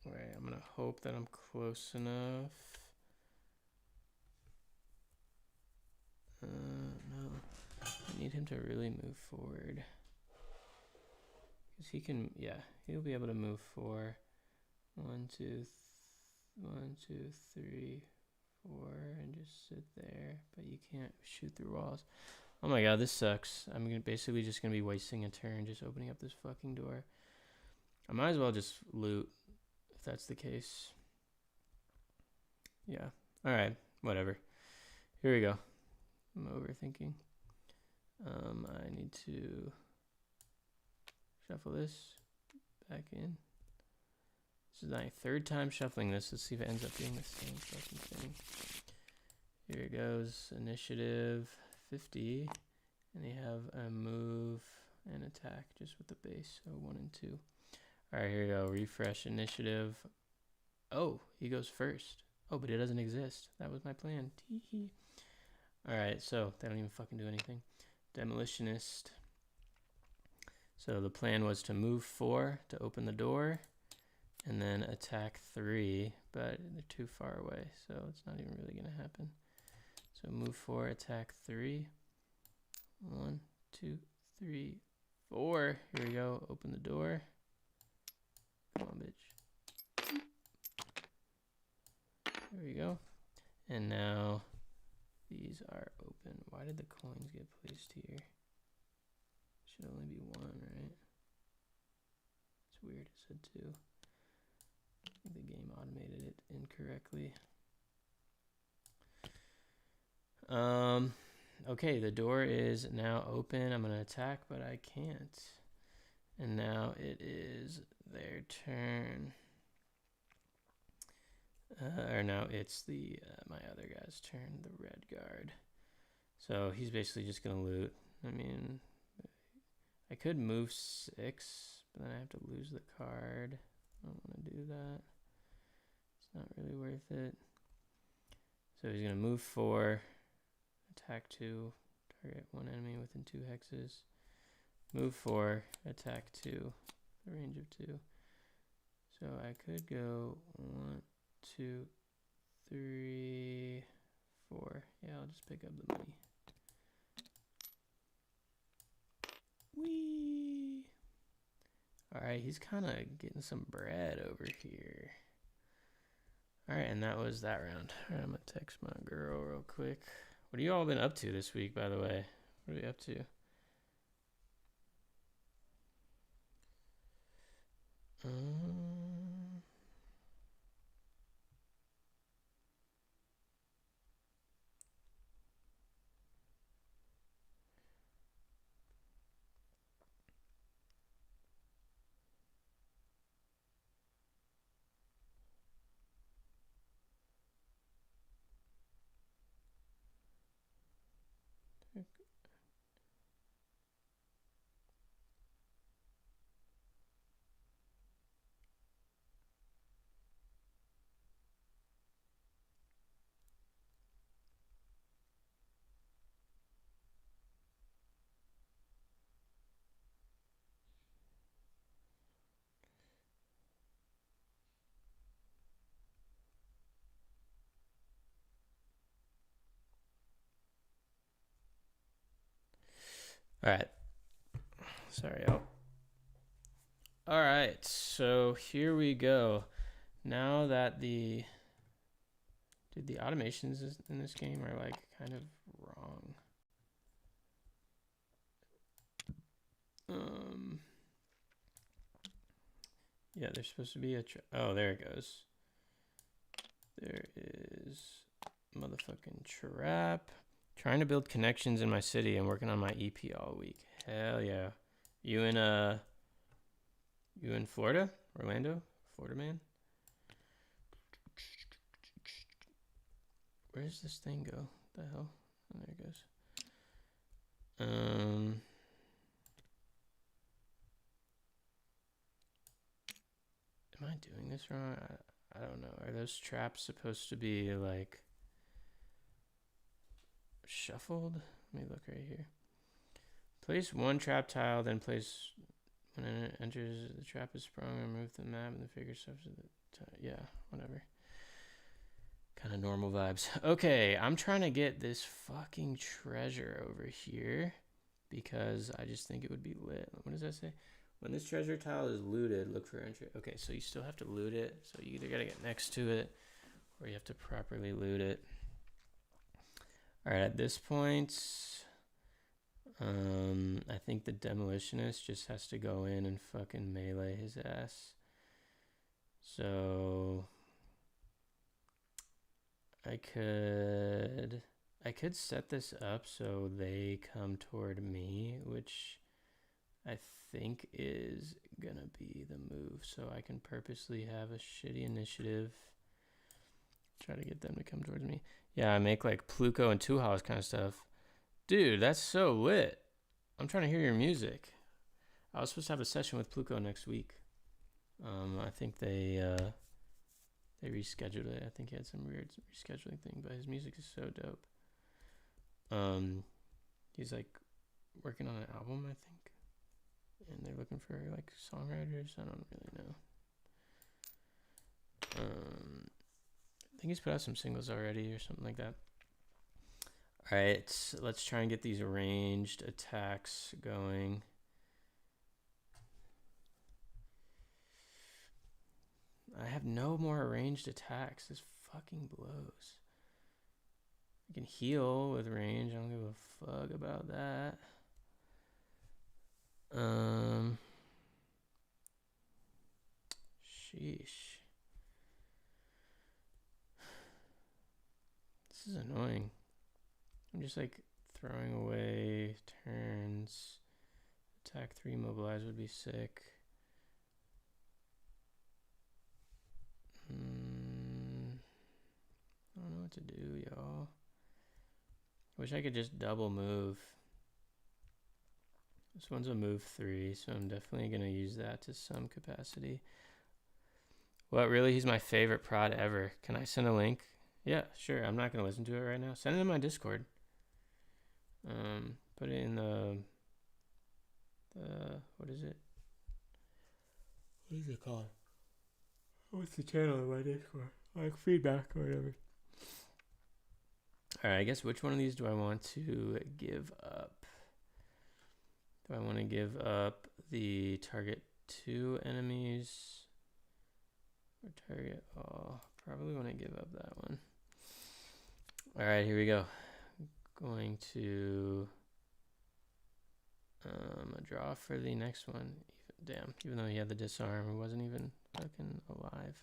All right, I'm gonna hope that I'm close enough. No, I need him to really move forward. Because he can, yeah, he'll be able to move 4. 1, 2, 1, 2, 3, 4, and just sit there. But you can't shoot through walls. Oh my god, this sucks. I'm basically just gonna be wasting a turn just opening up this fucking door. I might as well just loot if that's the case. Yeah. All right. Whatever. Here we go. I'm overthinking. I need to shuffle this back in. This is my 3rd time shuffling this. Let's see if it ends up being the same fucking thing. Here it goes. Initiative 50. And they have a move and attack just with the base. So 1 and 2. All right, here we go. Refresh initiative. Oh, he goes first. Oh, but it doesn't exist. That was my plan. Tee-hee. All right, so they don't even fucking do anything. Demolitionist. So the plan was to move 4 to open the door, and then attack 3, but they're too far away, so it's not even really gonna happen. So move 4, attack 3. 1, 2, 3, 4. Here we go. Open the door. Come on, bitch. There we go. And now these are open. Why did the coins get placed here? Should only be 1, right? It's weird. It said 2. I think the game automated it incorrectly. Okay, the door is now open. I'm gonna attack, but I can't. And now it is their turn. Or no, it's the my other guy's turn, the red guard. So he's basically just gonna loot. I mean, I could move 6, but then I have to lose the card. I don't want to do that. It's not really worth it. So he's gonna move 4, attack 2, target 1 enemy within 2 hexes. Move 4, attack 2, the range of 2. So I could go 1, 2, 3, 4. Yeah, I'll just pick up the money. Whee! Alright, he's kind of getting some bread over here. Alright, and that was that round. Alright, I'm going to text my girl real quick. What have you all been up to this week, by the way? What are we up to? Alright. Sorry, Alright, so here we go. Now that the automations in this game are like kind of wrong. Yeah, there's supposed to be a oh, there it goes. There is motherfucking trap. Trying to build connections in my city and working on my EP all week. Hell yeah. You in Florida? Orlando? Florida man? Where does this thing go? The hell? Oh, there it goes. Am I doing this wrong? I don't know. Are those traps supposed to be like shuffled? Let me look right here. Place one trap tile, then place when it enters the trap is sprung. Remove the map and the figure stuff to the yeah, whatever. Kind of normal vibes. Okay, I'm trying to get this fucking treasure over here because I just think it would be lit. What does that say? When this treasure tile is looted, look for entry. Okay, so you still have to loot it. So you either gotta get next to it or you have to properly loot it. All right, at this point, I think the demolitionist just has to go in and fucking melee his ass. So I could set this up so they come toward me, which I think is gonna be the move. So I can purposely have a shitty initiative, try to get them to come towards me. Yeah, I make like Pluko and Two House kind of stuff. Dude, that's so lit. I'm trying to hear your music. I was supposed to have a session with Pluko next week. I think they rescheduled it. I think he had some weird rescheduling thing, but his music is so dope. He's like working on an album, I think, and they're looking for like songwriters. I don't really know. I think he's put out some singles already or something like that. All right, let's try and get these ranged attacks going. I have no more ranged attacks. This fucking blows. I can heal with range. I don't give a fuck about that. Sheesh. This is annoying. I'm just like throwing away turns. Attack 3 mobilize would be sick. I don't know what to do, y'all. Wish I could just double move. This one's a move 3, so I'm definitely going to use that to some capacity. What, really? He's my favorite prod ever. Can I send a link? Yeah, sure. I'm not going to listen to it right now. Send it in my Discord. Put it in the what is it? What is it called? What's the channel in my Discord? Like feedback or whatever. Alright, I guess which one of these do I want to give up? Do I want to give up the target 2 enemies? Or target all? Probably want to give up that one. Alright, here we go. Going to draw for the next one. Damn, even though he had the disarm, he wasn't even fucking alive.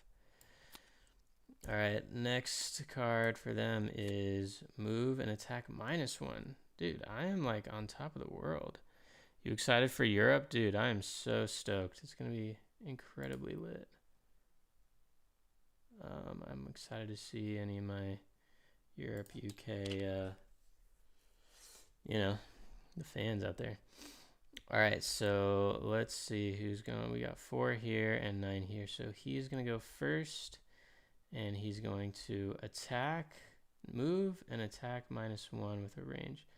Alright, next card for them is move and attack -1. Dude, I am like on top of the world. You excited for Europe? Dude, I am so stoked. It's going to be incredibly lit. I'm excited to see any of my Europe, UK, you know, the fans out there. All right, so let's see who's going. We got 4 here and 9 here. So he's going to go first, and he's going to attack, move, and attack -1 with a range.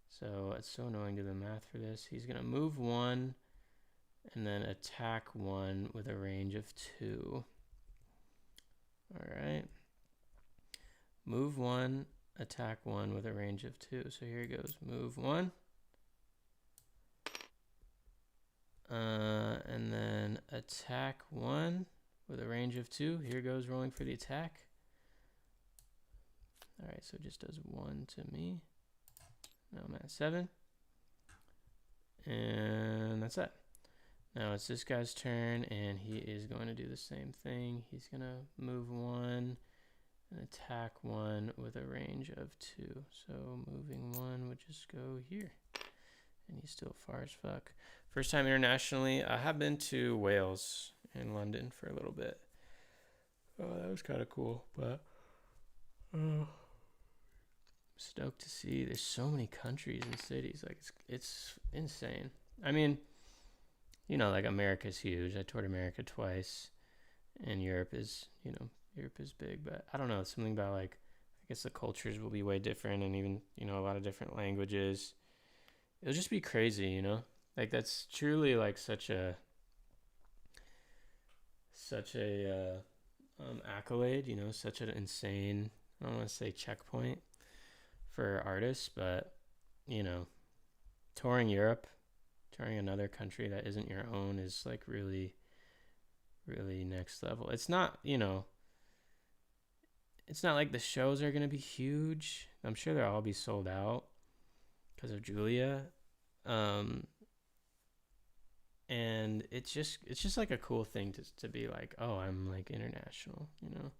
So it's so annoying to do the math for this. He's going to move 1 and then attack 1 with a range of 2. All right. Move 1, attack 1 with a range of 2. So here it goes. Move 1. And then attack 1 with a range of 2. Here goes rolling for the attack. All right, so it just does 1 to me. Now I'm at 7. And that's it. Now it's this guy's turn, and he is going to do the same thing. He's going to move 1 and attack 1 with a range of 2. So moving 1 would just go here. And he's still far as fuck. First time internationally. I have been to Wales and London for a little bit. Oh, that was kind of cool, but stoked to see. There's so many countries and cities. Like it's insane. I mean, you know, like America's huge. I toured America twice, and Europe is big. But I don't know, something about like, I guess the cultures will be way different, and even a lot of different languages. It'll just be crazy, you know. Like that's truly like such a accolade, you know, such an insane. I don't want to say checkpoint for artists, but you know, touring Europe, touring another country that isn't your own is like really, really next level. It's not, it's not like the shows are gonna be huge. I'm sure they'll all be sold out because of Julia, and it's just like a cool thing to be like, oh, I'm like international, you know.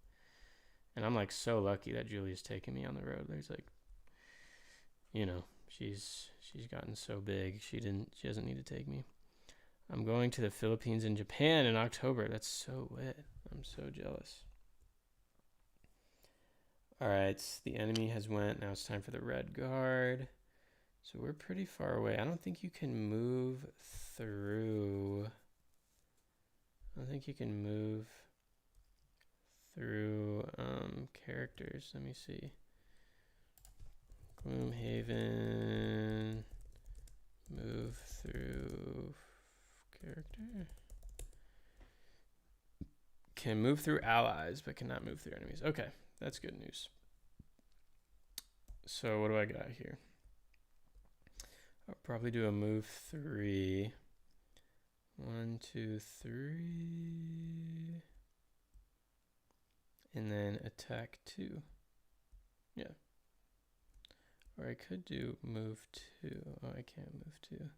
And I'm like so lucky that Julia's taking me on the road. There's like, she's gotten so big. She doesn't need to take me. I'm going to the Philippines and Japan in October. That's so lit. I'm so jealous. All right, the enemy has went. Now it's time for the red guard. So we're pretty far away. I don't think you can move through. I don't think you can move through characters. Let me see. Gloomhaven. Move through character. Can move through allies, but cannot move through enemies. Okay, that's good news. So what do I got here? I'll probably do a move 3. 1, 2, 3. And then attack 2. Yeah. Or I could do move 2. Oh, I can't move 2.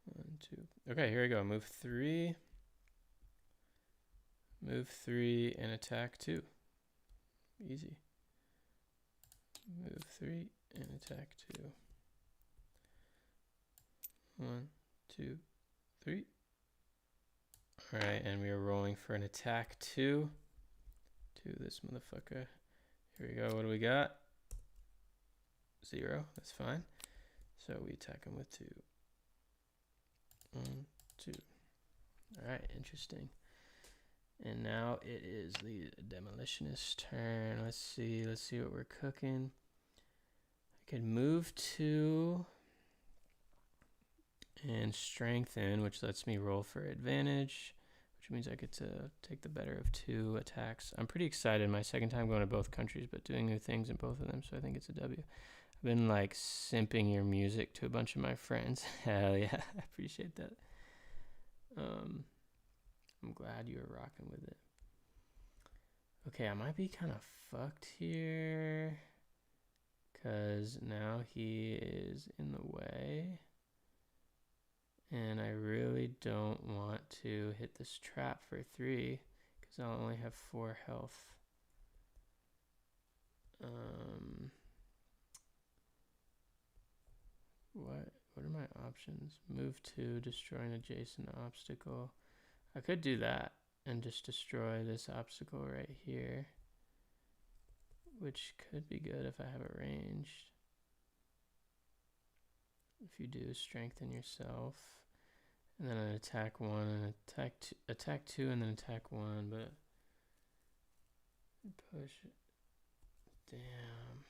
1, 2. Okay, here we go. Move 3. Move 3 and attack 2. Easy. Move 3 and attack 2. 1, 2, 3. All right, and we are rolling for an attack 2 to this motherfucker. Here we go. What do we got? 0. That's fine. So we attack him with 2. 1, 2. All right, interesting. And now it is the demolitionist's turn. Let's see what we're cooking. I could move 2 and strengthen, which lets me roll for advantage, which means I get to take the better of 2 attacks. I'm pretty excited. My second time going to both countries, but doing new things in both of them, so I think it's a W. I've been like simping your music to a bunch of my friends. Hell yeah, I appreciate that. I'm glad you were rocking with it. Okay, I might be kind of fucked here, because now he is in the way. And I really don't want to hit this trap for 3, because I'll only have 4 health. What are my options? Move 2, destroy an adjacent obstacle. I could do that and just destroy this obstacle right here, which could be good if I have it ranged. If you do, strengthen yourself. And then an attack 1 and attack 2 and then attack 1, but push it. Damn.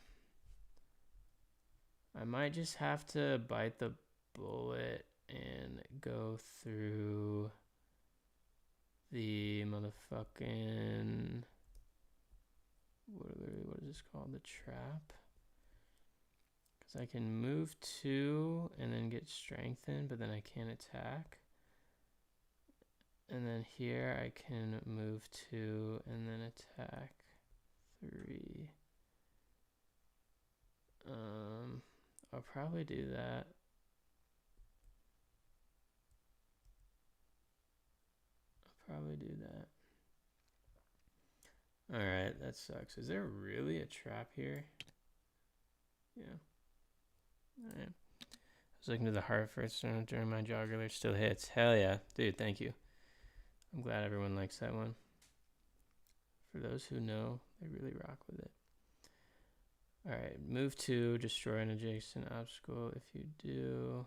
I might just have to bite the bullet and go through the motherfucking, what is this called? The trap? Because I can move 2 and then get strengthened, but then I can't attack. And then here I can move 2 and then attack 3. I'll probably do that. do that? Alright, that sucks. Is there really a trap here? Yeah. Alright. I was looking to the heart first during my jog alert. Still hits. Hell yeah. Dude, thank you. I'm glad everyone likes that one. For those who know, they really rock with it. Alright, move 2, destroy an adjacent obstacle. If you do,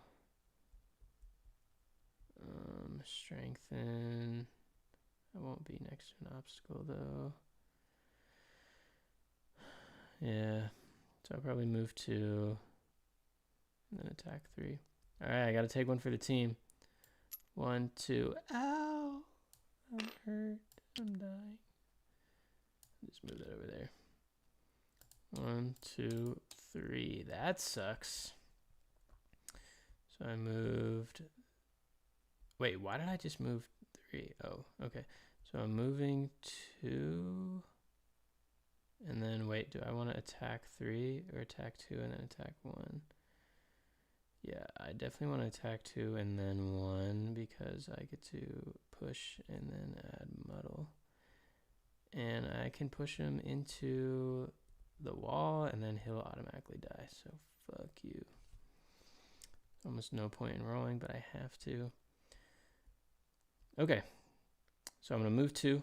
strengthen. I won't be next to an obstacle though. Yeah, so I'll probably move 2 and then attack 3. Alright, I gotta take one for the team. 1, 2. Ow! I'm hurt. I'm dying. Just move that over there. 1, 2, 3. That sucks. So I moved. Wait, why did I just move 3? Oh, okay. So I'm moving 2. And then, wait, do I want to attack 3 or attack 2 and then attack 1? Yeah, I definitely want to attack 2 and then 1 because I get to push and then add muddle. And I can push him into the wall and then he'll automatically die. So fuck you. Almost no point in rolling, but I have to. Okay. So I'm going to move 2.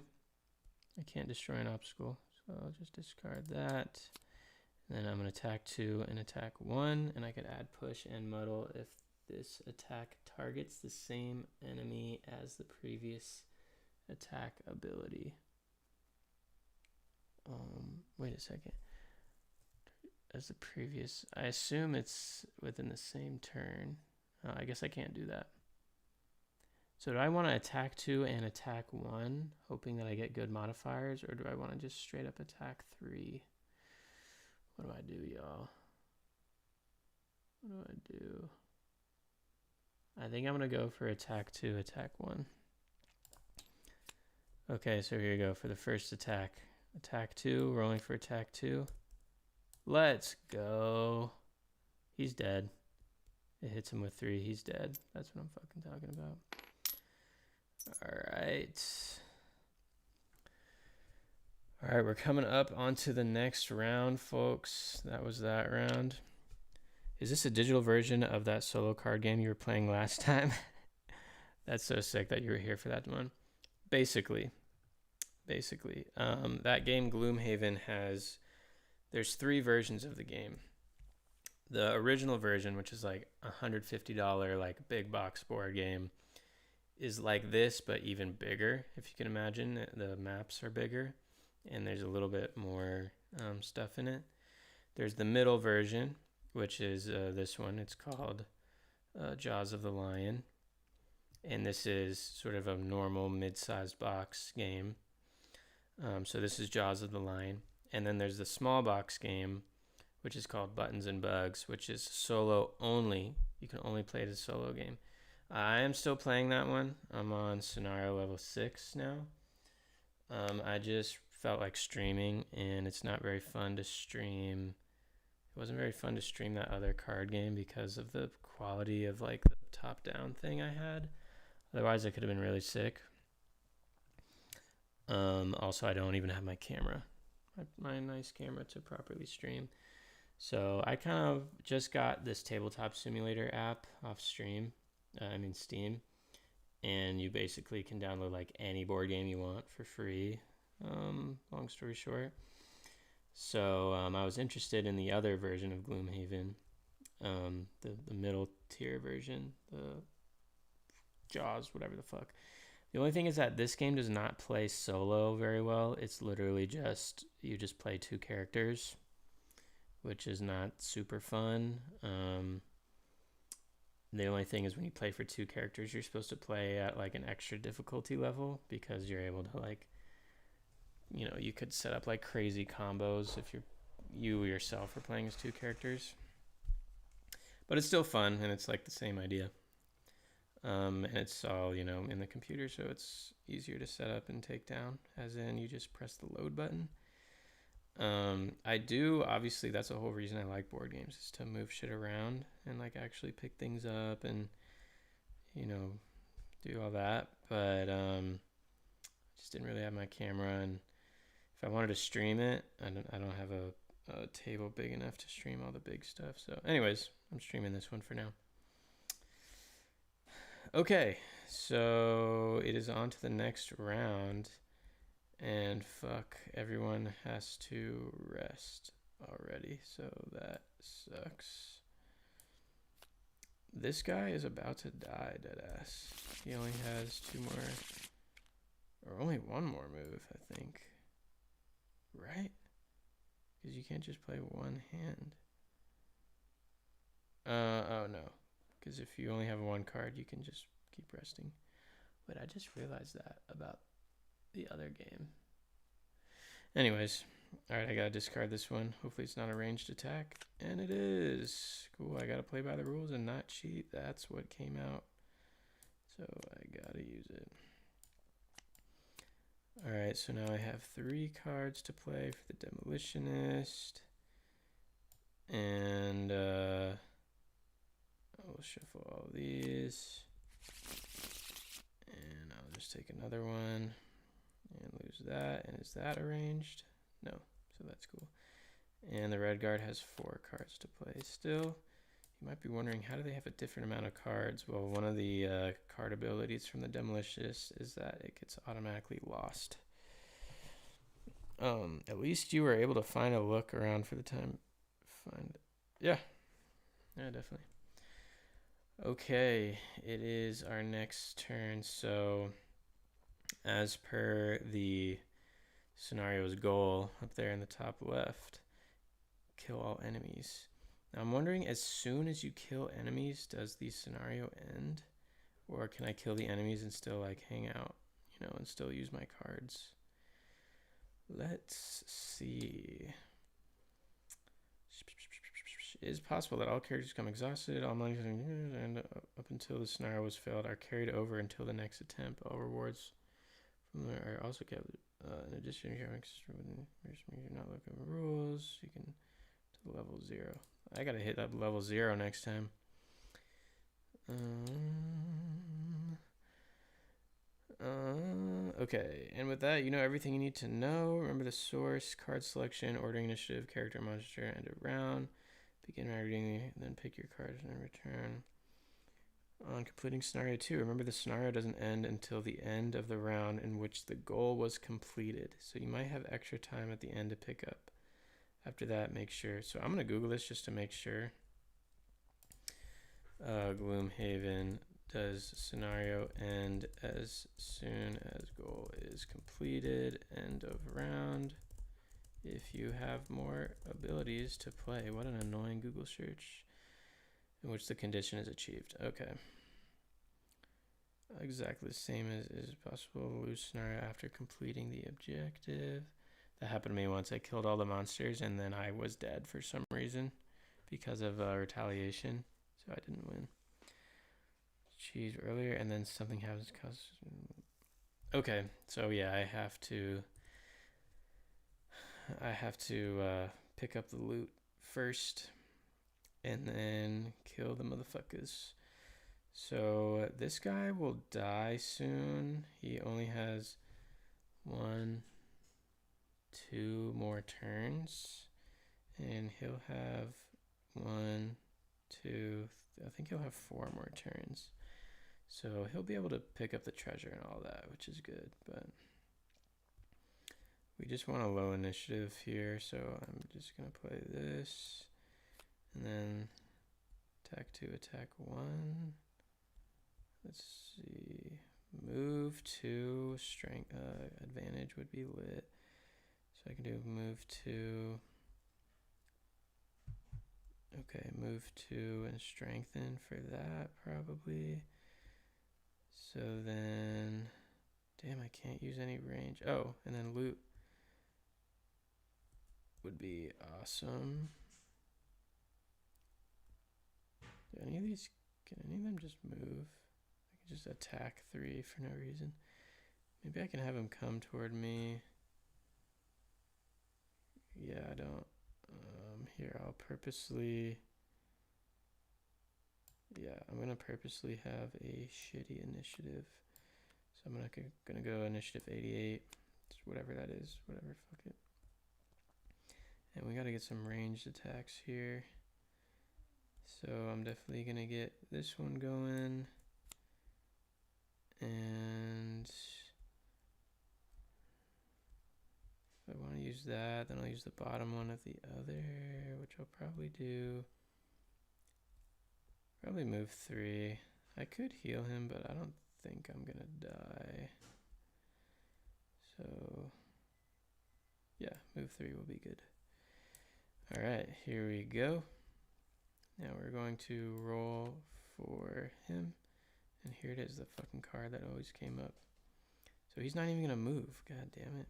I can't destroy an obstacle. So I'll just discard that. And then I'm going to attack 2 and attack 1. And I could add push and muddle if this attack targets the same enemy as the previous attack ability. Wait a second. As the previous, I assume it's within the same turn. I guess I can't do that. So do I want to attack 2 and attack 1, hoping that I get good modifiers, or do I want to just straight up attack 3? What do I do, y'all? What do I do? I think I'm going to go for attack 2, attack 1. Okay, so here you go for the first attack. Attack 2, rolling for attack 2. Let's go. He's dead. It hits him with 3. He's dead. That's what I'm fucking talking about. Alright. Alright, we're coming up onto the next round, folks. That was that round. Is this a digital version of that solo card game you were playing last time? That's so sick that you were here for that one. Basically, that game Gloomhaven there's 3 versions of the game. The original version, which is like $150 like big box board game, is like this but even bigger. If you can imagine, the maps are bigger and there's a little bit more stuff in it. There's the middle version, which is this one. It's called Jaws of the Lion, and this is sort of a normal mid-sized box game. So this is Jaws of the Lion. And then there's the small box game, which is called Buttons and Bugs, which is solo only. You can only play it as a solo game. I am still playing that one. I'm on scenario level 6 now. I just felt like streaming, and it's not very fun to stream. It wasn't very fun to stream that other card game because of the quality of like the top-down thing I had. Otherwise, it could have been really sick. Also, I don't even have my camera, my nice camera to properly stream. So I kind of just got this tabletop simulator app off Steam, and you basically can download like any board game you want for free. Long story short. So I was interested in the other version of Gloomhaven, the middle tier version, the Jaws, whatever the fuck. The only thing is that this game does not play solo very well. It's literally you just play 2 characters, which is not super fun. The only thing is when you play for 2 characters, you're supposed to play at like an extra difficulty level because you're able to like, you could set up like crazy combos if you yourself are playing as 2 characters. But it's still fun, and it's like the same idea. And it's all, in the computer, so it's easier to set up and take down, as in you just press the load button. Obviously that's the whole reason I like board games, is to move shit around and like actually pick things up and, do all that. But just didn't really have my camera, and if I wanted to stream it, I don't have a table big enough to stream all the big stuff. So anyways, I'm streaming this one for now. Okay, so it is on to the next round, and fuck, everyone has to rest already, so that sucks. This guy is about to die, deadass. He only has 2 more, or only 1 more move, I think. Right? Because you can't just play 1 hand. Oh no. Because if you only have 1 card, you can just keep resting. But I just realized that about the other game. Anyways, alright, I gotta discard this one. Hopefully it's not a ranged attack. And it is. Cool, I gotta play by the rules and not cheat. That's what came out. So I gotta use it. Alright, so now I have 3 cards to play for the Demolitionist. And I will shuffle all these. And I'll just take another one and lose that. And is that arranged? No, so that's cool. And the red guard has 4 cards to play still. You might be wondering, how do they have a different amount of cards? Well, one of the card abilities from the Demolitionist is that it gets automatically lost. At least you were able to find a look around for the time. Yeah, definitely. Okay, it is our next turn. So, as per the scenario's goal up there in the top left, kill all enemies. Now I'm wondering, as soon as you kill enemies, does the scenario end? Or can I kill the enemies and still like hang out, you know, and still use my cards? Let's see. It is possible that all characters become exhausted, all money and up until the scenario was failed are carried over until the next attempt. All rewards from there are also kept. In addition, you're not looking at rules. You can to level 0. I gotta hit up level 0 next time. Okay, and with that, you know everything you need to know. Remember the source, card selection, ordering initiative, character, monster, end of round. Begin reading, then pick your cards and return. On completing scenario 2, remember the scenario doesn't end until the end of the round in which the goal was completed. So you might have extra time at the end to pick up. After that, make sure. So I'm going to Google this just to make sure. Gloomhaven, does scenario end as soon as goal is completed? End of round. If you have more abilities to play. What an annoying Google search. In which the condition is achieved. Okay. Exactly the same as is possible. Lose scenario after completing the objective. That happened to me once. I killed all the monsters and then I was dead for some reason because of retaliation. So I didn't win. Cheese earlier and then something happens. Okay, so yeah, I have to pick up the loot first and then kill the motherfuckers. So this guy will die soon. He only has 1, 2 more turns, and he'll have 1, 2, I think he'll have 4 more turns. So he'll be able to pick up the treasure and all that, which is good, but we just want a low initiative here, so I'm just gonna play this, and then attack 2, attack 1. Let's see, move 2, strength, advantage would be lit. So I can do move 2. Okay, move 2 and strengthen for that probably. So then, damn, I can't use any range. Oh, and then loot would be awesome. Do any of these, can any of them just move? I can just attack 3 for no reason. Maybe I can have him come toward me. Yeah, I don't. Here, I'll purposely. Yeah, I'm gonna purposely have a shitty initiative So I'm gonna go initiative 88, just whatever that is, whatever, fuck it. And we gotta get some ranged attacks here. So I'm definitely gonna get this one going. And if I want to use that, then I'll use the bottom one of the other, which I'll probably do. Probably move 3. I could heal him, but I don't think I'm gonna die. So yeah, move 3 will be good. All right, here we go. Now we're going to roll for him. And here it is, the fucking card that always came up. So he's not even gonna move, god damn it.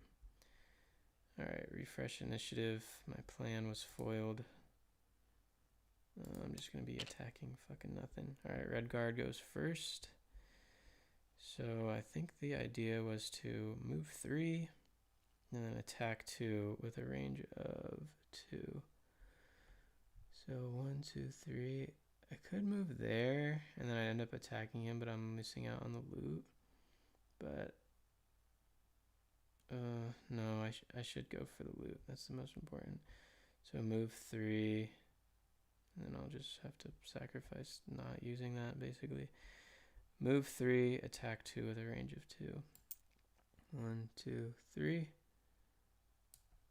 Alright, refresh initiative. My plan was foiled. I'm just gonna be attacking fucking nothing. Alright, red guard goes first. So I think the idea was to move 3 and then attack 2 with a range of 2. So 1, 2, 3. I could move there and then I end up attacking him, but I'm missing out on the loot. But no, I should go for the loot. That's the most important. So move 3, and then I'll just have to sacrifice not using that, basically. Move 3, attack 2 with a range of 2. 1, 2, 3.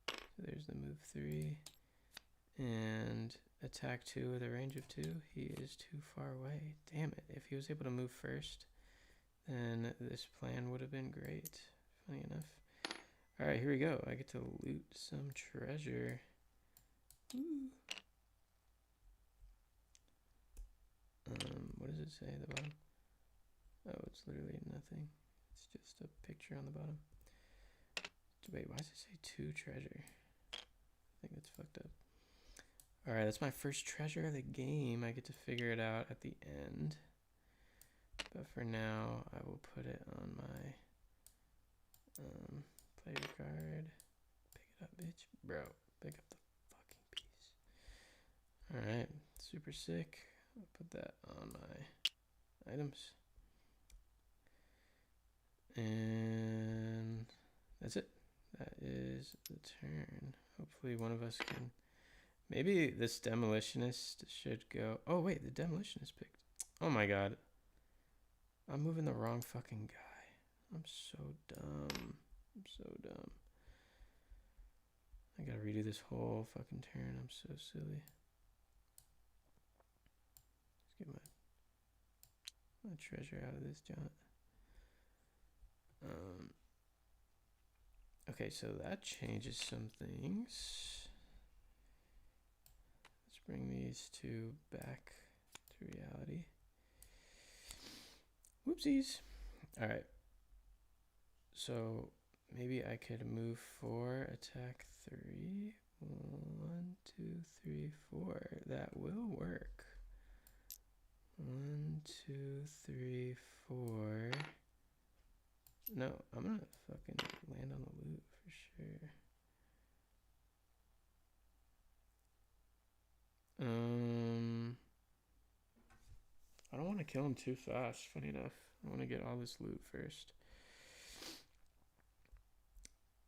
So there's the move 3. And attack 2 with a range of 2. He is too far away. Damn it. If he was able to move first, then this plan would have been great. Funny enough. Alright, here we go. I get to loot some treasure. Woo. What does it say at the bottom? Oh, it's literally nothing. It's just a picture on the bottom. Wait, why does it say 2 treasure? I think that's fucked up. Alright, that's my first treasure of the game. I get to figure it out at the end. But for now, I will put it on my player card. Pick it up, bitch. Bro, pick up the fucking piece. Alright, super sick. I'll put that on my items. And that's it. That is the turn. Hopefully one of us can... Maybe this demolitionist should go... Oh, wait, the demolitionist picked... Oh my god. I'm moving the wrong fucking guy. I'm so dumb. I'm so dumb. I gotta redo this whole fucking turn. I'm so silly. Let's get my treasure out of this jaunt. Okay, so that changes some things. Let's bring these two back to reality. Whoopsies. Alright. So maybe I could move 4, attack 3. 1, 2, 3, 4. That will work. 1, 2, 3, 4. No, I'm gonna fucking land on the loot for sure. I don't want to kill him too fast, funny enough. I want to get all this loot first.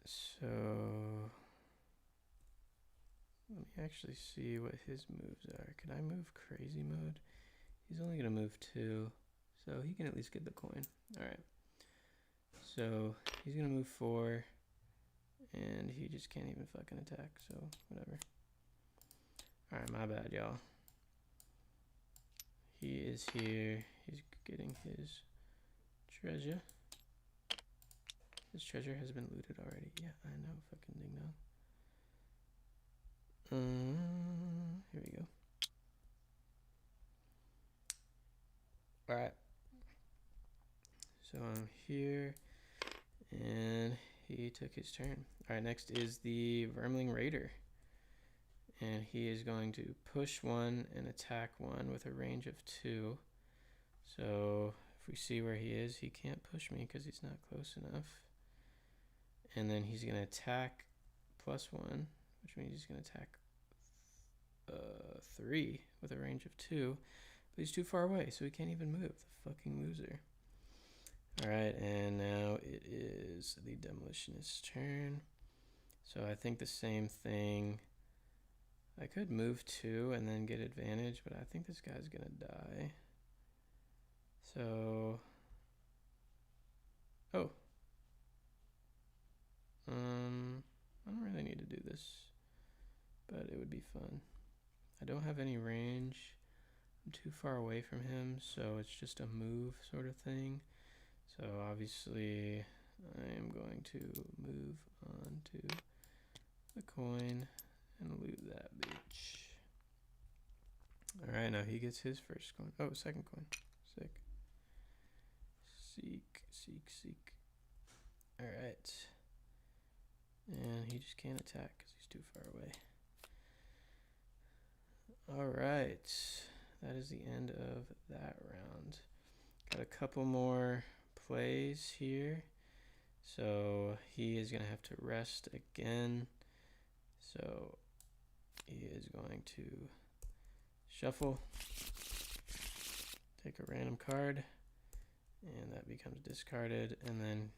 So let me actually see what his moves are. Can I move crazy mode? He's only gonna move 2, so he can at least get the coin. Alright. So he's gonna move 4, and he just can't even fucking attack, so whatever. Alright, my bad, y'all. He is here. He's getting his treasure. His treasure has been looted already. Yeah, I know, fucking ding dong. Here we go. Alright. So I'm here, and he took his turn. Alright, next is the Vermling Raider. And he is going to push 1 and attack 1 with a range of 2. So if we see where he is, he can't push me because he's not close enough. And then he's going to attack +1, which means he's going to attack 3 with a range of 2. But he's too far away, so he can't even move. The fucking loser. Alright, and now it is the Demolitionist's turn. So I think the same thing. I could move 2 and then get advantage, but I think this guy's gonna die. So... Oh. I don't really need to do this, but it would be fun. I don't have any range. I'm too far away from him, so it's just a move sort of thing. So obviously I am going to move on to the coin and loot that bitch. Alright, now he gets his first coin. Oh, second coin. Sick. Seek. Alright. And he just can't attack because he's too far away. Alright. That is the end of that round. Got a couple more plays here. So he is going to have to rest again. So he is going to shuffle, take a random card, and that becomes discarded. And then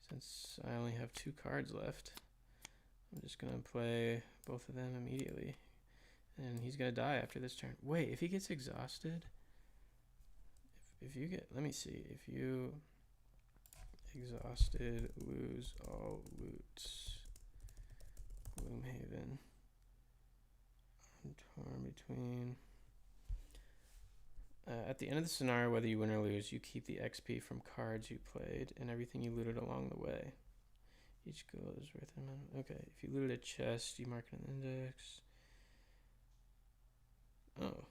since I only have 2 cards left, I'm just going to play both of them immediately. And he's going to die after this turn. Wait, if he gets exhausted, if you get, let me see, if you exhausted, lose all loot, Gloomhaven, I'm torn between. At the end of the scenario, whether you win or lose, you keep the XP from cards you played and everything you looted along the way. Each goal is worth an amount. Okay, if you looted a chest, you mark it an index. Oh.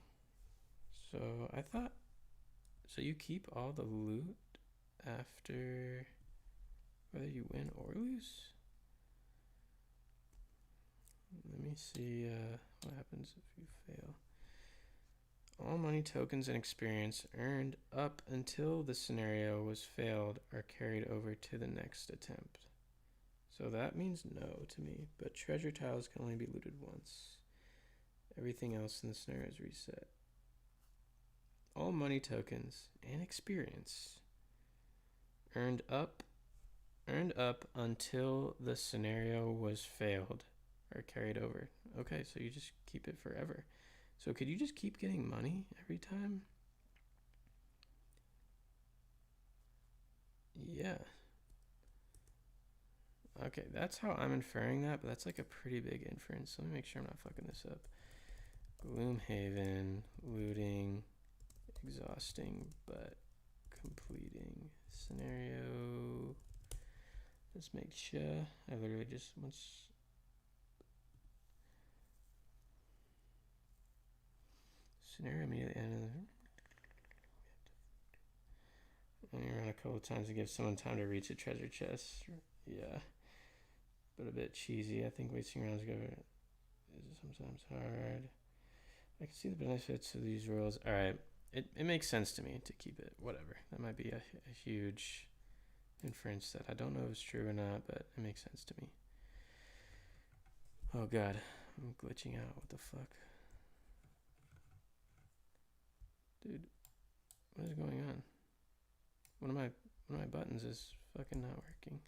So I thought... So you keep all the loot after whether you win or lose? Let me see what happens if you fail. All money, tokens, and experience earned up until the scenario was failed are carried over to the next attempt. So that means no to me, but treasure tiles can only be looted once. Everything else in the scenario is reset. All money, tokens, and experience earned up until the scenario was failed are carried over. Okay, so you just keep it forever. So could you just keep getting money every time? Yeah. Okay, that's how I'm inferring that, but that's like a pretty big inference. Let me make sure I'm not fucking this up. Gloomhaven, looting, exhausting, but completing scenario. Just make sure. I literally just once. Scenario immediately end of the. Only run a couple of times to give someone time to reach a treasure chest. Yeah. But a bit cheesy. I think wasting rounds is sometimes hard. I can see the benefits of these rules. Alright. It makes sense to me to keep it. Whatever. That might be a huge inference that I don't know if it's true or not, but it makes sense to me. Oh god. I'm glitching out. What the fuck? Dude. What is going on? One of my buttons is fucking not working.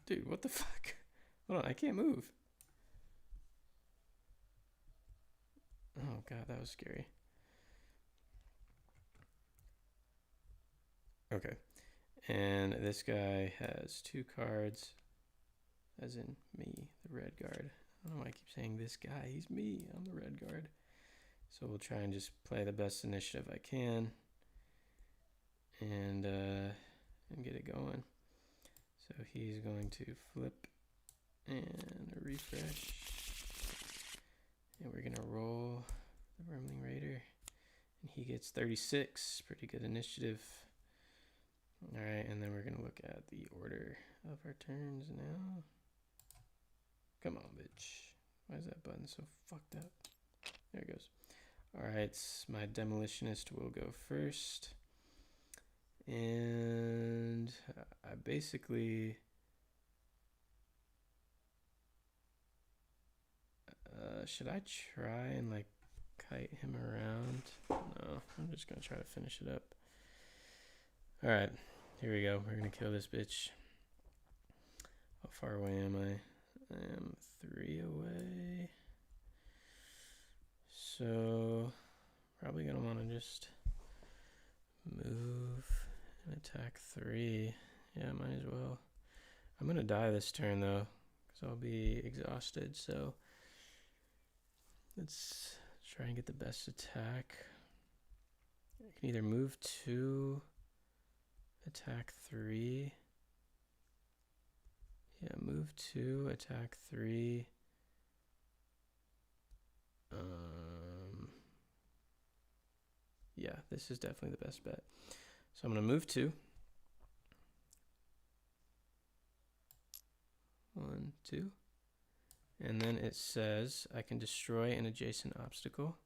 Dude, what the fuck? Hold on, I can't move. Oh god, that was scary. Okay. And this guy has 2 cards. As in me, the red guard. I don't know why I keep saying this guy. He's me. I'm the red guard. So we'll try and just play the best initiative I can. And get it going. So he's going to flip and refresh. And we're going to roll the Rumbling Raider. And he gets 36. Pretty good initiative. Alright, and then we're going to look at the order of our turns now. Come on, bitch. Why is that button so fucked up? There it goes. Alright, my Demolitionist will go first. And I basically... should I try and like kite him around? No, I'm just going to try to finish it up. Alright, here we go. We're gonna kill this bitch. How far away am I? I am 3 away. So, probably gonna wanna just move and attack 3. Yeah, might as well. I'm gonna die this turn though, because I'll be exhausted. So, let's try and get the best attack. I can either move 2, attack 3. Yeah, move 2, attack 3. Yeah, this is definitely the best bet. So I'm gonna move 2. 1, 2. And then it says I can destroy an adjacent obstacle.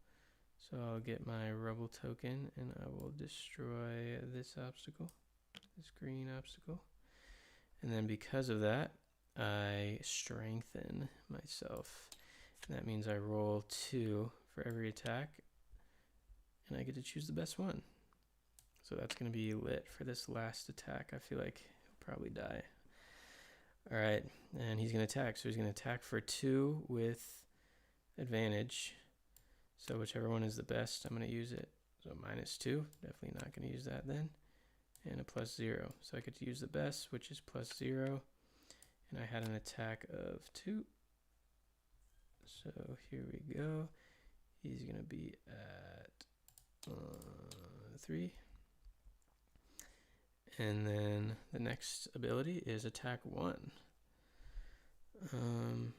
So I'll get my rubble token and I will destroy this obstacle, this green obstacle. And then because of that, I strengthen myself. And that means I roll 2 for every attack and I get to choose the best one. So that's going to be lit for this last attack. I feel like he'll probably die. All right, and he's going to attack. So he's going to attack for 2 with advantage. So whichever one is the best, I'm going to use it. So -2, definitely not going to use that then. And a +0. So I get to use the best, which is +0. And I had an attack of 2. So here we go. He's going to be at 3. And then the next ability is attack 1. And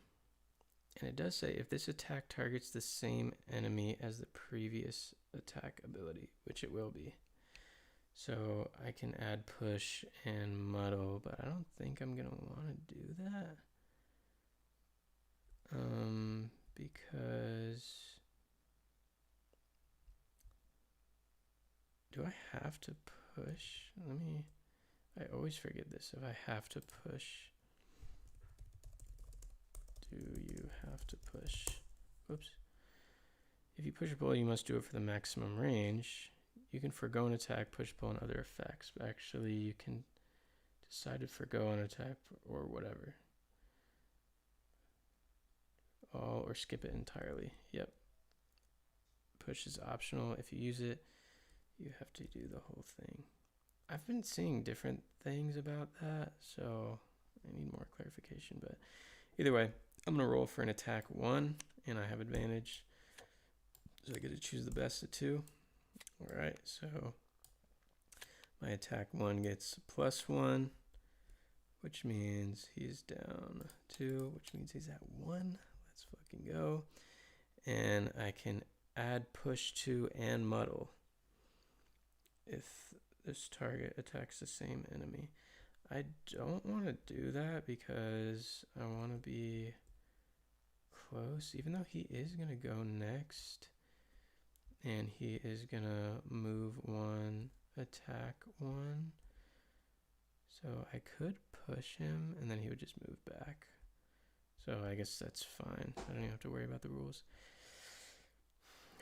it does say if this attack targets the same enemy as the previous attack ability, which it will be. So I can add push and muddle, but I don't think I'm going to want to do that. Because do I have to push? I always forget this. If I have to push, do you have to push? Whoops. If you push or pull, you must do it for the maximum range. You can forgo an attack, push, pull, and other effects. But actually, you can decide to forgo an attack or whatever. All or skip it entirely. Yep. Push is optional. If you use it, you have to do the whole thing. I've been seeing different things about that, so I need more clarification. But either way, I'm going to roll for an attack 1, and I have advantage. So I get to choose the best of 2. All right, so my attack 1 gets +1, which means he's down 2, which means he's at 1. Let's fucking go. And I can add push 2 and muddle if this target attacks the same enemy. I don't want to do that because I want to be close, even though he is going to go next. And he is going to move 1, attack 1. So I could push him, and then he would just move back. So I guess that's fine. I don't even have to worry about the rules.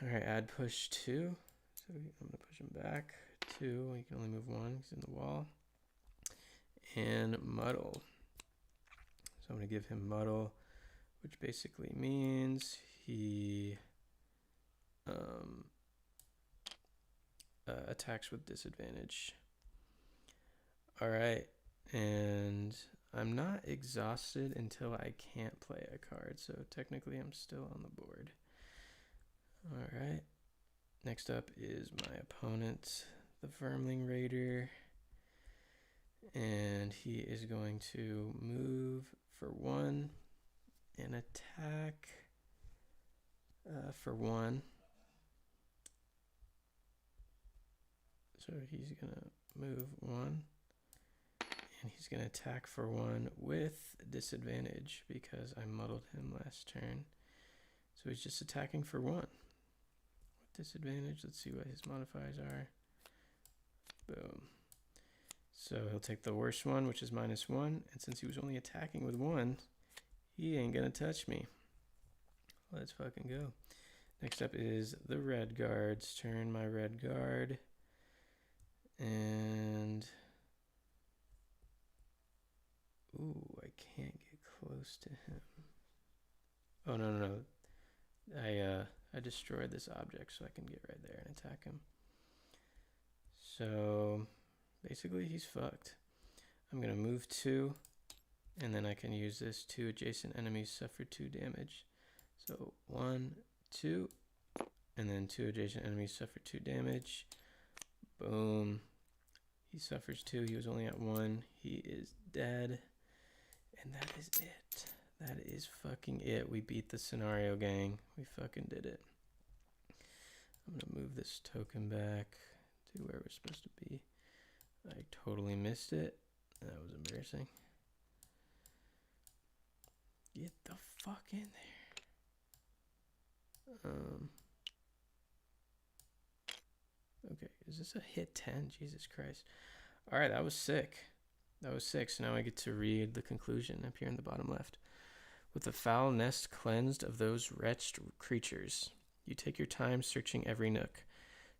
All right, add push 2. So I'm going to push him back. 2, you can only move 1, he's in the wall. And muddle. So I'm going to give him muddle, which basically means he attacks with disadvantage. All right, and I'm not exhausted until I can't play a card, so technically I'm still on the board. All right, next up is my opponent, the Vermling Raider, and he is going to move for 1 and attack for 1. So he's going to move 1, and he's going to attack for 1 with disadvantage because I muddled him last turn. So he's just attacking for 1 with disadvantage. Let's see what his modifiers are. Boom. So he'll take the worst one, which is -1, and since he was only attacking with 1, he ain't going to touch me. Let's fucking go. Next up is the red guard's turn. My red guard. And close to him. Oh, no. I destroyed this object so I can get right there and attack him. So basically he's fucked. I'm gonna move 2, and then I can use this. 2 adjacent enemies suffer 2 damage. So 1, 2, and then 2 adjacent enemies suffer 2 damage. Boom. He suffers 2. He was only at 1. He is dead. And that is it. That is fucking it. We beat the scenario, gang. We fucking did it. I'm gonna move this token back to where we're supposed to be. I totally missed it. That was embarrassing. Get the fuck in there. Okay, is this a hit 10? Jesus Christ. All right, that was sick. That was sick. So now I get to read the conclusion up here in the bottom left. With the foul nest cleansed of those wretched creatures, you take your time searching every nook.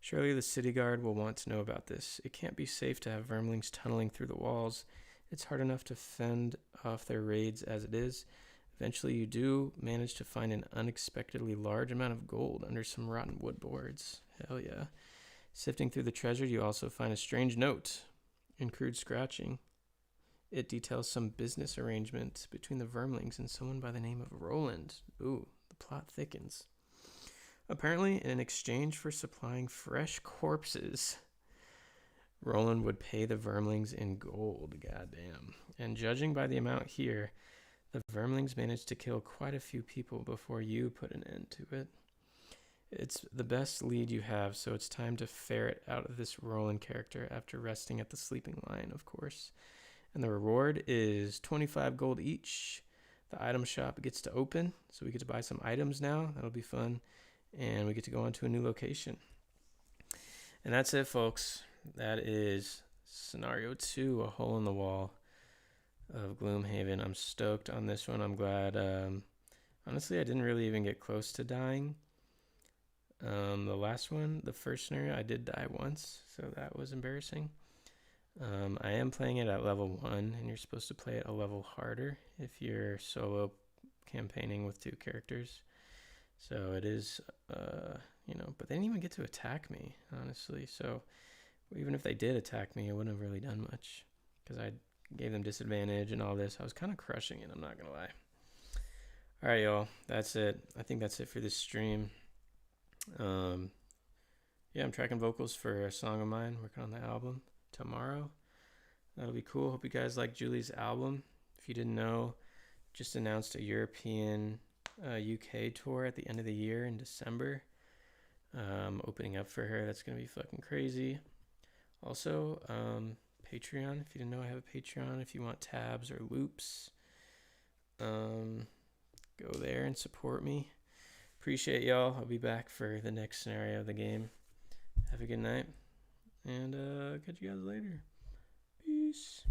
Surely the city guard will want to know about this. It can't be safe to have vermlings tunneling through the walls. It's hard enough to fend off their raids as it is. Eventually you do manage to find an unexpectedly large amount of gold under some rotten wood boards. Hell yeah. Sifting through the treasure, you also find a strange note in crude scratching. It details some business arrangement between the vermlings and someone by the name of Roland. Ooh, the plot thickens. Apparently, in exchange for supplying fresh corpses, Roland would pay the vermlings in gold. Goddamn. And judging by the amount here, the vermlings managed to kill quite a few people before you put an end to it. It's the best lead you have, so it's time to ferret out of this Roland character after resting at the sleeping lion, of course. And the reward is 25 gold each. The item shop gets to open, so we get to buy some items now. That'll be fun. And we get to go on to a new location. And that's it, folks. That is Scenario 2, A Hole in the Wall of Gloomhaven. I'm stoked on this one. I'm glad. Honestly, I didn't really even get close to dying. The last one, the first scenario, I did die once, so that was embarrassing. I am playing it at level 1, and you're supposed to play it a level harder if you're solo campaigning with 2 characters. So it is, but they didn't even get to attack me, honestly. So even if they did attack me, it wouldn't have really done much because I gave them disadvantage and all this. I was kind of crushing it, I'm not going to lie. All right, y'all. That's it. I think that's it for this stream. I'm tracking vocals for a song of mine, working on the album tomorrow. That'll be cool. Hope you guys like Julie's album. If you didn't know, just announced a European UK tour at the end of the year in December. Opening up for her. That's gonna be fucking crazy. Also, Patreon. If you didn't know, I have a Patreon. If you want tabs or loops, go there and support me. Appreciate y'all. I'll be back for the next scenario of the game. Have a good night, and catch you guys later. Peace.